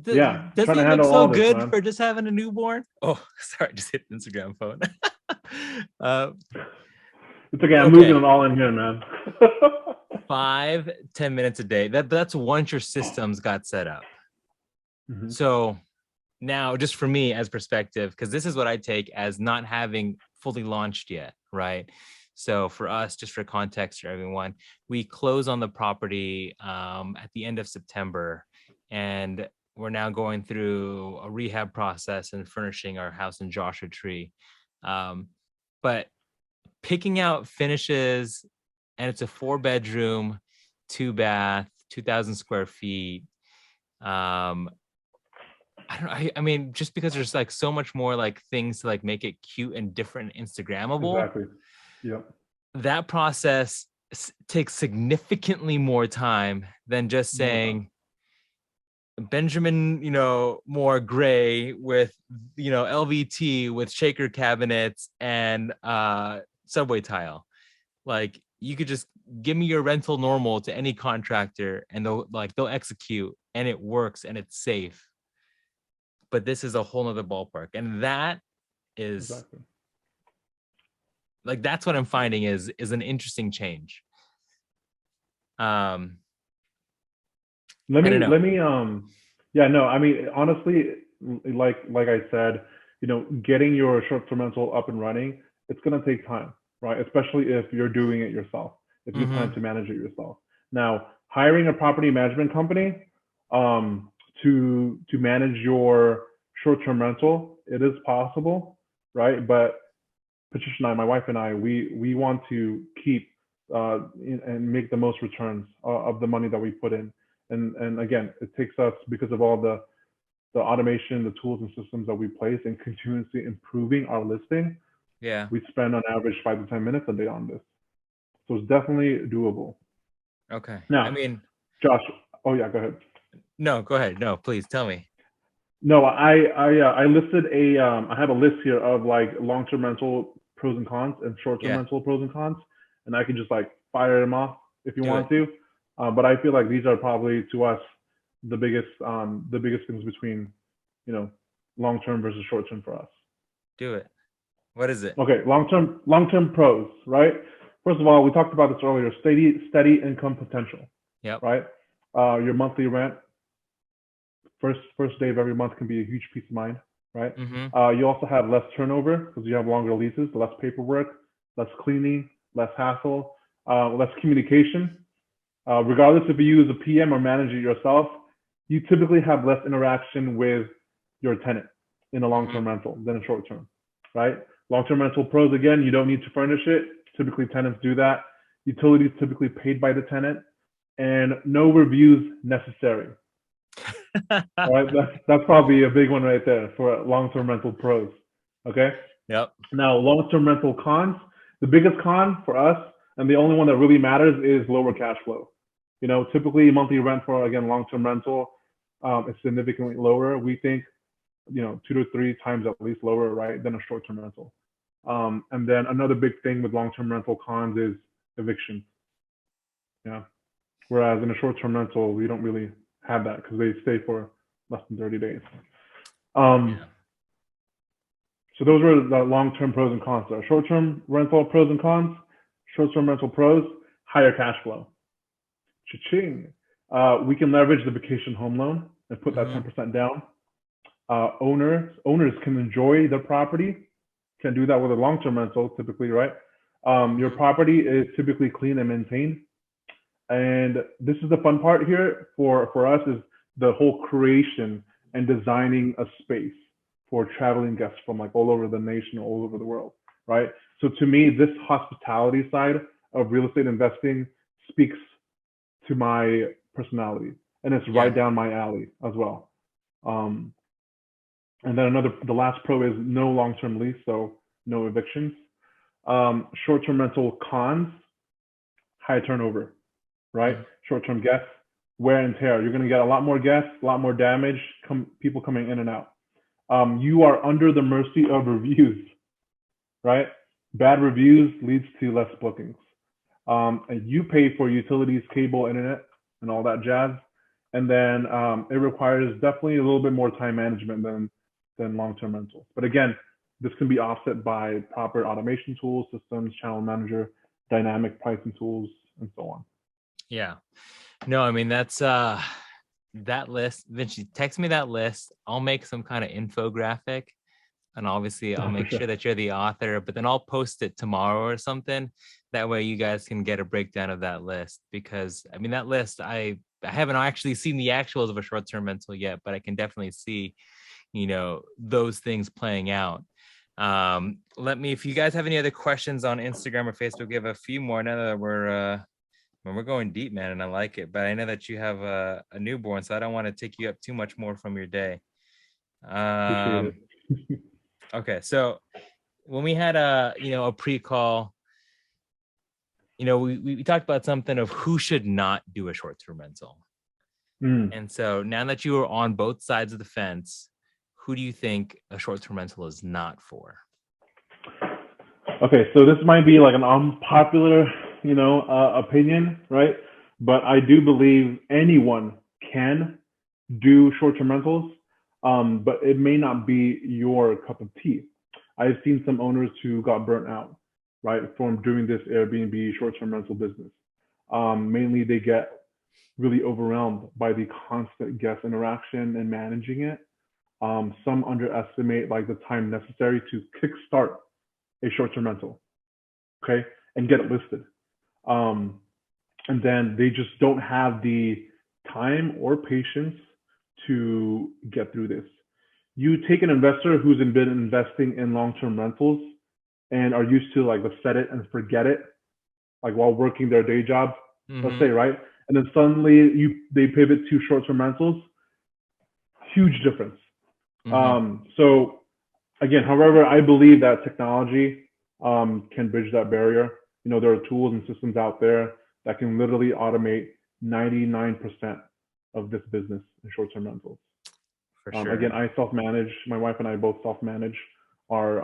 does he look so good for just having a newborn? Oh, sorry, just hit the Instagram phone. It's okay. I'm moving it all in here, man. 5-10 minutes a day. That's once your systems got set up. So now, just for me as perspective, because this is what I take as not having fully launched yet, right? So for us, just for context for everyone, we close on the property at the end of September, and we're now going through a rehab process and furnishing our house in Joshua Tree. But picking out finishes, and it's a 4-bedroom, 2-bath, 2,000 square feet. I mean, just because there's like so much more like things to like make it cute and different and Instagrammable. Exactly. Yep. That process takes significantly more time than just saying Benjamin, Moore gray with, LVT with shaker cabinets and subway tile. Like, you could just give me your rental normal to any contractor and they'll execute, and it works and it's safe. But this is a whole nother ballpark. And that is like, that's what I'm finding is an interesting change. Honestly, like I said, getting your short-term rental up and running, it's going to take time, right? Especially if you're doing it yourself, if you plan to manage it yourself. Now, hiring a property management company to manage your short-term rental, it is possible, right? But Patricia and I, my wife and I, we want to keep and make the most returns of the money that we put in. And again, it takes us, because of all the automation, the tools and systems that we place, and continuously improving our listing. Yeah. We spend on average 5 to 10 minutes a day on this. So it's definitely doable. Okay. Now, Josh, go ahead. No, go ahead. No, please tell me. No, I listed I have a list here of like long-term rental pros and cons and short-term rental pros and cons, and I can just like fire them off if you want to. But I feel like these are probably, to us, the biggest things between, long-term versus short-term for us. Do it. What is it? Okay, long-term pros, right? First of all, we talked about this earlier, steady income potential. Yep. Right? Your monthly rent, first day of every month can be a huge peace of mind, right? You also have less turnover because you have longer leases, less paperwork, less cleaning, less hassle, less communication. Regardless if you use a PM or manage it yourself, you typically have less interaction with your tenant in a long-term rental than a short-term, right? Long-term rental pros, again, you don't need to furnish it. Typically, tenants do that. Utilities typically paid by the tenant, and no reviews necessary. Right? That's probably a big one right there for long-term rental pros. Okay. Yep. Now, long-term rental cons. The biggest con for us, and the only one that really matters, is lower cash flow. Typically monthly rent for, again, long-term rental is significantly lower. We think, 2 to 3 times at least lower, right, than a short-term rental. And then another big thing with long-term rental cons is eviction. Yeah. Whereas in a short-term rental, we don't really have that because they stay for less than 30 days. So those were the long-term pros and cons. So short-term rental pros and cons. Short-term rental pros, higher cash flow. Cha-ching. We can leverage the vacation home loan and put that 10% down. Owners can enjoy their property. Can do that with a long-term rental typically, right? Your property is typically clean and maintained. And this is the fun part here for us, is the whole creation and designing a space for traveling guests from like all over the nation, all over the world, right? So to me, this hospitality side of real estate investing speaks to my personality, and it's Yeah. right down my alley as well. Um, and then the last pro is no long-term lease, so no evictions. Short-term rental cons, high turnover, right? Mhm. Short-term guests, wear and tear. You're going to get a lot more guests, a lot more damage, people coming in and out. You are under the mercy of reviews, right? Bad reviews leads to less bookings. And you pay for utilities, cable, internet, and all that jazz. And then it requires definitely a little bit more time management than long-term rentals. But again, this can be offset by proper automation tools, systems, channel manager, dynamic pricing tools, and so on. Yeah. No, I mean, that's that list. Vinci, text me that list. I'll make some kind of infographic. And obviously I'll make sure that you're the author, but then I'll post it tomorrow or something. That way you guys can get a breakdown of that list, because I mean, that list, I haven't actually seen the actuals of a short-term rental yet, but I can definitely see, those things playing out. If you guys have any other questions on Instagram or Facebook, we have a few more now that we're going deep, man, and I like it. But I know that you have a newborn, so I don't want to take you up too much more from your day. Appreciate it. Okay, so when we had a pre-call, we talked about something of who should not do a short-term rental. And so now that you are on both sides of the fence, who do you think a short-term rental is not for? Okay, so this might be like an unpopular, opinion, right? But I do believe anyone can do short-term rentals, but it may not be your cup of tea. I've seen some owners who got burnt out, right, from doing this Airbnb short-term rental business. Mainly, they get really overwhelmed by the constant guest interaction and managing it. Some underestimate like the time necessary to kickstart a short-term rental, okay, and get it listed. And then they just don't have the time or patience to get through this. You take an investor who's been investing in long-term rentals and are used to like the set it and forget it, like while working their day job, let's say, right? And then suddenly they pivot to short-term rentals. Huge difference. So again, however, I believe that technology can bridge that barrier. There are tools and systems out there that can literally automate 99% of this business in short-term rentals. For sure. Again, I self-manage. My wife and I both self-manage our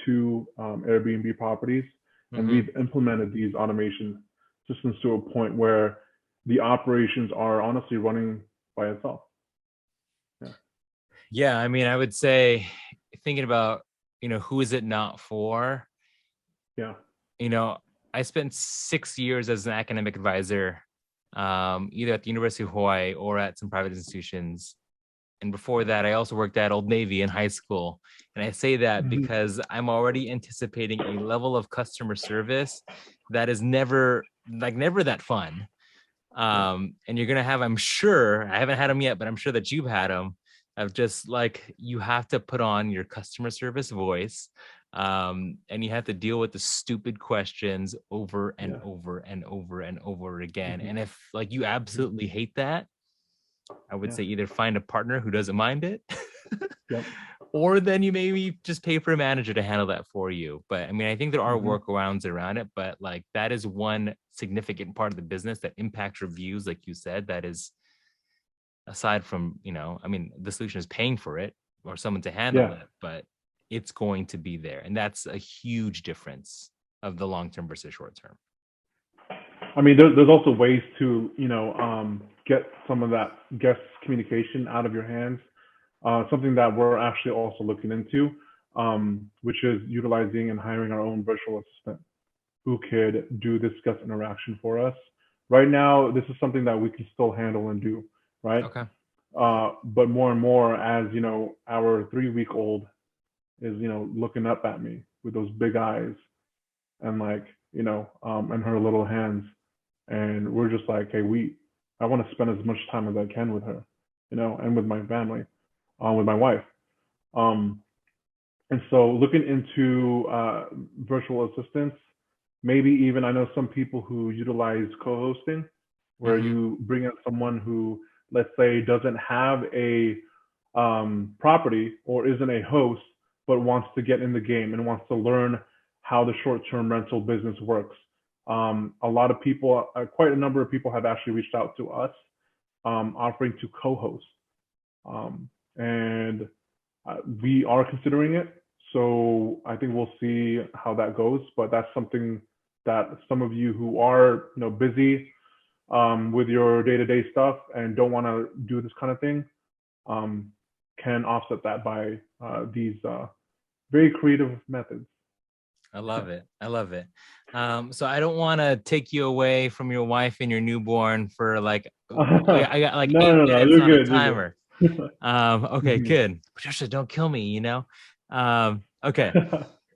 two Airbnb properties, and we've implemented these automation systems to a point where the operations are honestly running by itself. Yeah, I mean, I would say, thinking about, who is it not for? Yeah. I spent 6 years as an academic advisor, either at the University of Hawaii or at some private institutions. And before that, I also worked at Old Navy in high school. And I say that because I'm already anticipating a level of customer service that is never that fun. And you're going to have, I'm sure, I haven't had them yet, but I'm sure that you've had them, of just like, you have to put on your customer service voice, and you have to deal with the stupid questions over and over and over and over again. And if like you absolutely hate that, I would say either find a partner who doesn't mind it, or then you maybe just pay for a manager to handle that for you. But I mean, I think there are workarounds around it, but like that is one significant part of the business that impacts reviews, like you said, that is, aside from, I mean, the solution is paying for it or someone to handle it, but it's going to be there. And that's a huge difference of the long-term versus short-term. I mean, there's also ways to, get some of that guest communication out of your hands. Something that we're actually also looking into, which is utilizing and hiring our own virtual assistant who could do this guest interaction for us. Right now, this is something that we can still handle and do, right? Okay. But more and more, as our 3-week-old is, looking up at me with those big eyes and like, and her little hands, and we're just like, hey, I want to spend as much time as I can with her, and with my family, with my wife. And so looking into virtual assistants, maybe even I know some people who utilize co-hosting, where Mm-hmm. you bring in someone who, let's say, doesn't have a property or isn't a host, but wants to get in the game and wants to learn how the short-term rental business works. A lot of people, quite a number of people have actually reached out to us offering to co-host. And we are considering it. So I think we'll see how that goes. But that's something that some of you who are, busy with your day-to-day stuff and don't want to do this kind of thing can offset that by these very creative methods. I love it. I love it. So I don't want to take you away from your wife and your newborn for like, I got like No, 8 minutes you're on a good. You're timer. good. Okay, good. Patricia, don't kill me, Okay.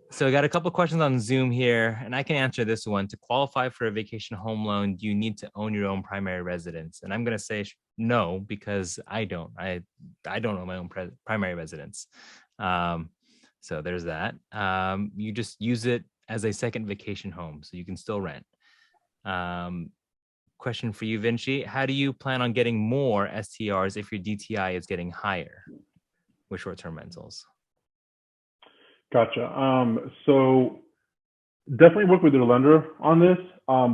So I got a couple of questions on Zoom here, and I can answer this one. To qualify for a vacation home loan, do you need to own your own primary residence? And I'm going to say no, because I don't. I don't own my own primary residence. So there's that. You just use it as a second vacation home, so you can still rent. Question for you, Vinci. How do you plan on getting more STRs if your DTI is getting higher with short-term rentals? Gotcha. So definitely work with your lender on this.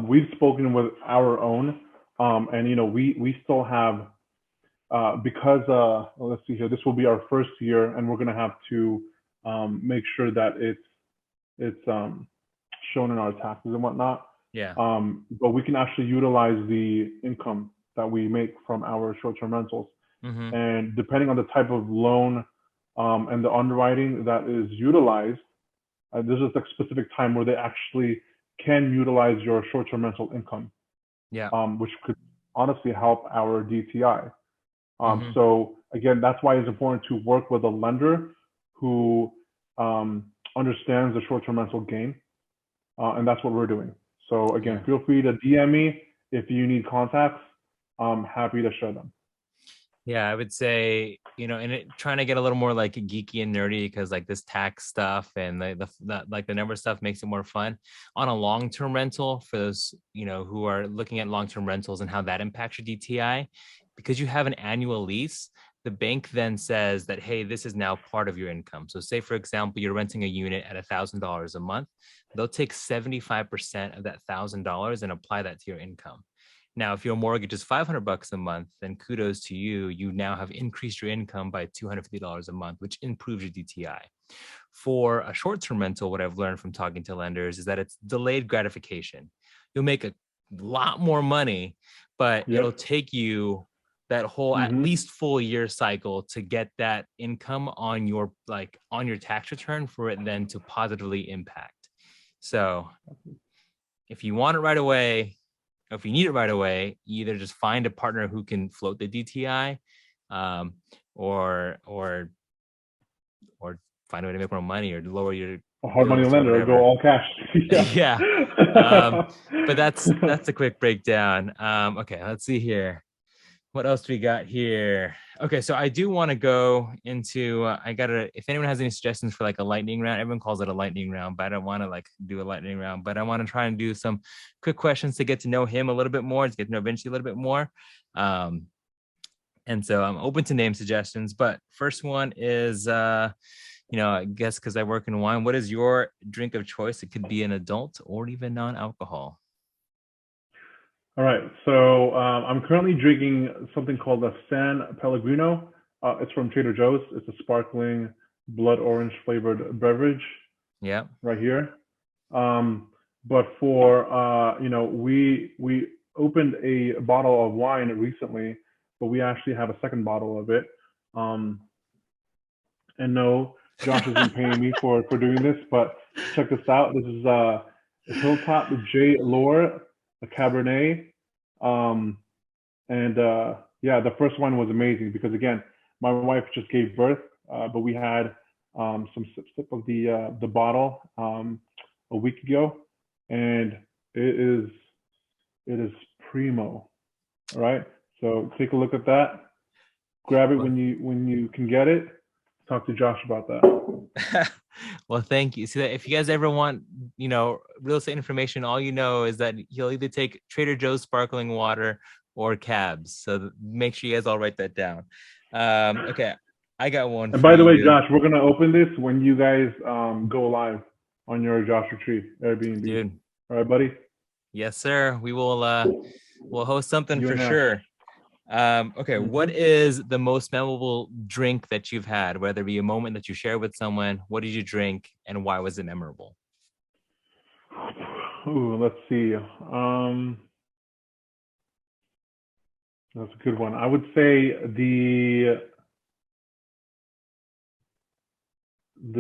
We've spoken with our own, and we still have because let's see here. This will be our first year, and we're gonna have to make sure that it's shown in our taxes and whatnot. Yeah. But we can actually utilize the income that we make from our short-term rentals, and depending on the type of loan and the underwriting that is utilized, there's just a specific time where they actually can utilize your short-term rental income, which could honestly help our DTI. So again, that's why it's important to work with a lender who understands the short-term rental game, and that's what we're doing. So again, feel free to DM me if you need contacts. I'm happy to share them. Yeah, I would say, trying to get a little more like geeky and nerdy, because like this tax stuff and the number of stuff makes it more fun. On a long-term rental, for those, who are looking at long-term rentals and how that impacts your DTI, because you have an annual lease, the bank then says that, hey, this is now part of your income. So say, for example, you're renting a unit at $1,000 a month. They'll take 75% of that $1,000 and apply that to your income. Now, if your mortgage is $500 a month, then kudos to you. You now have increased your income by $250 a month, which improves your DTI. For a short-term rental, what I've learned from talking to lenders is that it's delayed gratification. You'll make a lot more money, but it'll take you that whole at least full year cycle to get that income on your tax return for it then to positively impact. So if you want it right away, if you need it right away, you either just find a partner who can float the DTI, or find a way to make more money or lower your hard money lender or go all cash. But that's a quick breakdown. Okay, let's see here. What else do we got here? Okay, so I do want to go into, if anyone has any suggestions for like a lightning round, everyone calls it a lightning round, but I don't want to like do a lightning round, but I want to try and do some quick questions to get to know him a little bit more, to get to know Vinci a little bit more. And so I'm open to name suggestions, but first one is, I guess because I work in wine, what is your drink of choice? It could be an adult or even non-alcohol. All right, so I'm currently drinking something called the San Pellegrino. It's from Trader Joe's. It's a sparkling blood orange flavored beverage. Yeah. Right here. But for we opened a bottle of wine recently, but we actually have a second bottle of it. And no, Josh isn't paying me for doing this, but check this out. This is Hilltop J. Lore, a Cabernet. The first one was amazing because again, my wife just gave birth, but we had some sip of the bottle a week ago, and it is primo. All right, so take a look at that. Grab it when you can get it. talk to Josh about that. Well, thank you. So if you guys ever want, real estate information, all you know is that he'll either take Trader Joe's sparkling water or cabs. So make sure you guys all write that down. Okay, I got one. And for by the way, you. Josh, we're gonna open this when you guys go live on your Josh Retreat Airbnb. Dude. All right, buddy. Yes, sir. We will. We'll host something for sure. Okay, what is the most memorable drink that you've had, whether it be a moment that you share with someone? What did you drink and why was it memorable? Ooh, let's see. That's a good one. I would say the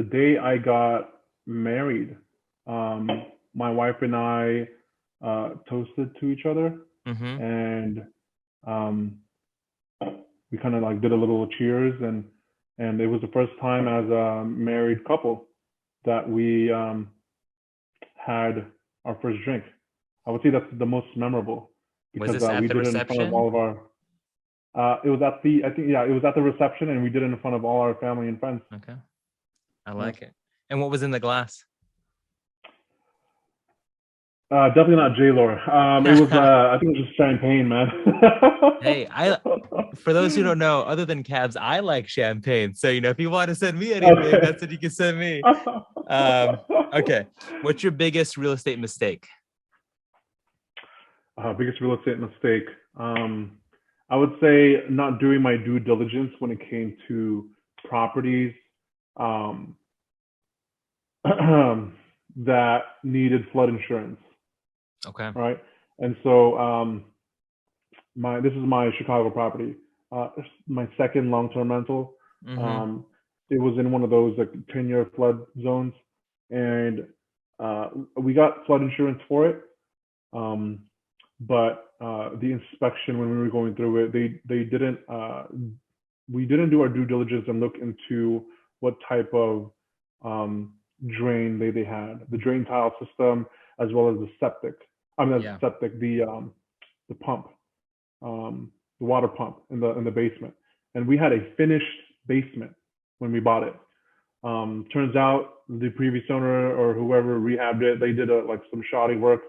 day I got married, my wife and I toasted to each other, and we kind of like did a little cheers, and it was the first time as a married couple that we had our first drink. I would say that's the most memorable because we did it in front of all of our. It was at the it was at the reception, and we did it in front of all our family and friends. Okay, I like it. And what was in the glass? Definitely not J-Lore. It was I think it was just champagne, man. Hey, for those who don't know, other than cabs, I like champagne. So if you want to send me anything, that's what you can send me. Okay, what's your biggest real estate mistake? Biggest real estate mistake. I would say not doing my due diligence when it came to properties that needed flood insurance. Okay. Right. And so this is my Chicago property. My second long-term rental. It was in one of those like 10-year flood zones, and we got flood insurance for it. But the inspection when we were going through it, they didn't. We didn't do our due diligence and look into what type of drain they had, the drain tile system, as well as the septic. The pump, the water pump in the basement. And we had a finished basement when we bought it. Turns out the previous owner or whoever rehabbed it, they did some shoddy work,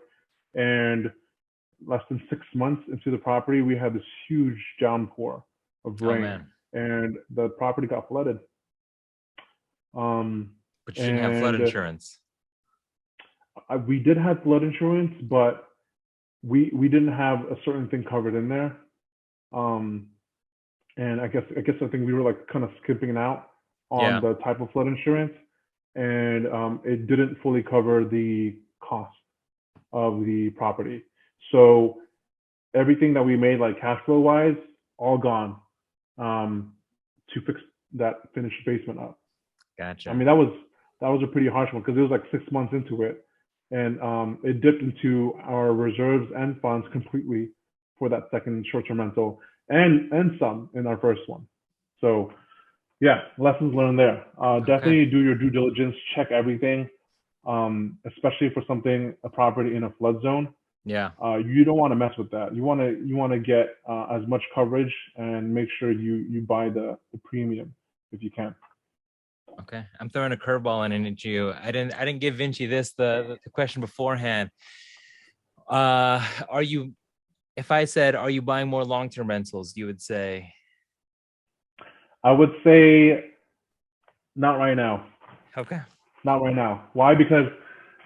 and less than 6 months into the property, we had this huge downpour of rain, and the property got flooded. But you didn't have flood insurance. We did have flood insurance, but we didn't have a certain thing covered in there. And I guess I think we were kind of skipping out on the type of flood insurance, and it didn't fully cover the cost of the property. So everything that we made cash flow wise, all gone to fix that finished basement up. Gotcha. I mean, that was a pretty harsh one because it was 6 months into it, and it dipped into our reserves and funds completely for that second short-term rental, and some in our first one. So yeah, lessons learned there. Definitely do your due diligence, check everything, especially for a property in a flood zone. Yeah. You don't want to mess with that. You want to get as much coverage and make sure you buy the premium if you can. Okay, I'm throwing a curveball in at you. I didn't give Vinci the question beforehand. If I said, are you buying more long-term rentals, you would say? I would say not right now. Okay. Not right now. Why? Because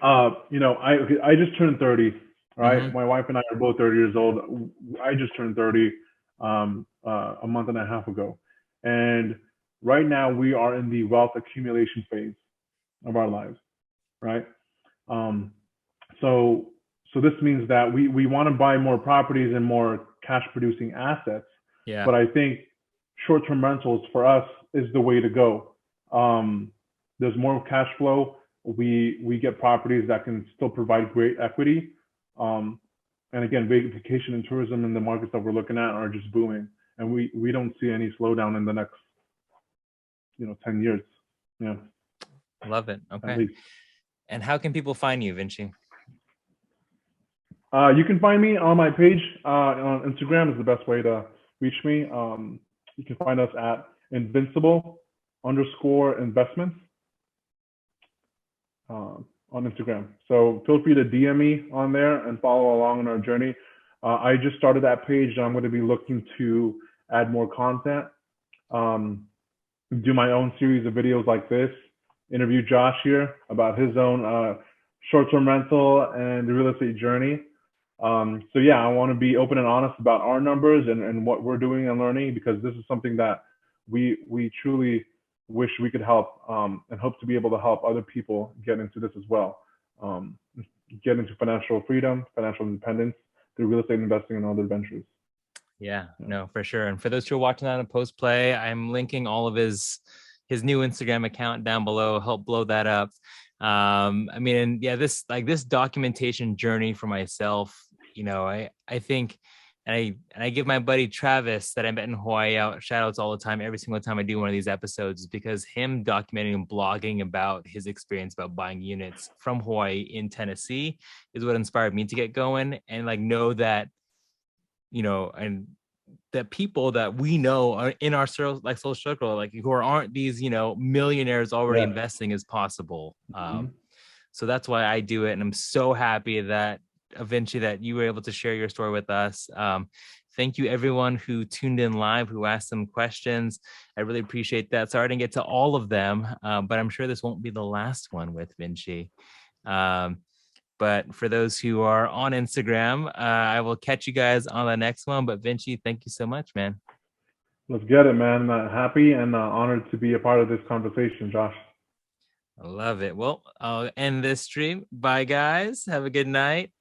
I just turned 30. Right. My wife and I are both 30 years old. I just turned 30 a month and a half ago, and right now we are in the wealth accumulation phase of our lives. Right. So this means that we want to buy more properties and more cash producing assets. Yeah. But I think short-term rentals for us is the way to go. There's more cash flow. We get properties that can still provide great equity. And again, vacation and tourism in the markets that we're looking at are just booming, and we don't see any slowdown in the next 10 years. Yeah. Love it. Okay. And how can people find you, Vinci? You can find me on my page on Instagram is the best way to reach me. You can find us at Invincible underscore investments on Instagram. So feel free to DM me on there and follow along on our journey. I just started that page, and I'm going to be looking to add more content, do my own series of videos like this, interview Josh here about his own short-term rental and the real estate journey. So yeah, I want to be open and honest about our numbers and what we're doing and learning, because this is something that we truly wish we could help, and hope to be able to help other people get into this as well. Get into financial freedom, financial independence through real estate investing and other ventures. Yeah, no, for sure. And for those who are watching that on post play, I'm linking all of his new Instagram account down below. Help blow that up. I mean, and yeah, this documentation journey for myself, I think, and I give my buddy Travis that I met in Hawaii shout outs all the time, every single time I do one of these episodes, because him documenting and blogging about his experience about buying units from Hawaii in Tennessee is what inspired me to get going, and know that, and that people that we know are in our social circle, who aren't these, millionaires already investing is possible. So that's why I do it. And I'm so happy that Vinci, that you were able to share your story with us. Thank you everyone who tuned in live, who asked some questions. I really appreciate that. Sorry I didn't get to all of them, but I'm sure this won't be the last one with Vinci. But for those who are on Instagram, I will catch you guys on the next one. But Vinci, thank you so much, man. Let's get it, man. Happy and honored to be a part of this conversation, Josh. I love it. Well, I'll end this stream. Bye, guys. Have a good night.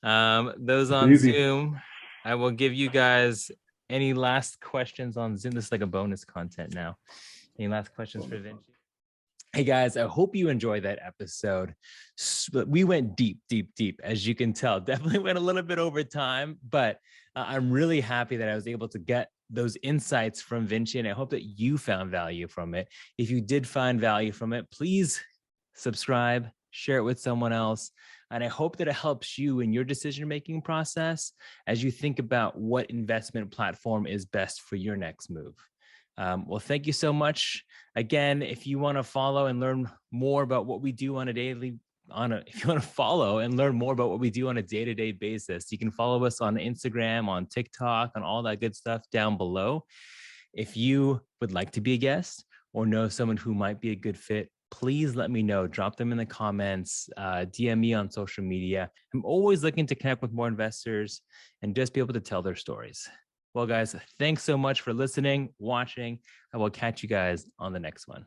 Those on Zoom, I will give you guys any last questions on Zoom. This is like a bonus content now. Any last questions for Vinci? Hey guys, I hope you enjoyed that episode. We went deep, as you can tell. Definitely went a little bit over time, but I'm really happy that I was able to get those insights from Vinci, and I hope that you found value from it. If you did find value from it, please subscribe, share it with someone else, and I hope that it helps you in your decision-making process as you think about what investment platform is best for your next move. Well, thank you so much. Again, if you want to follow and learn more about what we do on a day-to-day basis, you can follow us on Instagram, on TikTok, on all that good stuff down below. If you would like to be a guest or know someone who might be a good fit, please let me know. Drop them in the comments, DM me on social media. I'm always looking to connect with more investors and just be able to tell their stories. Well, guys, thanks so much for listening, watching. I will catch you guys on the next one.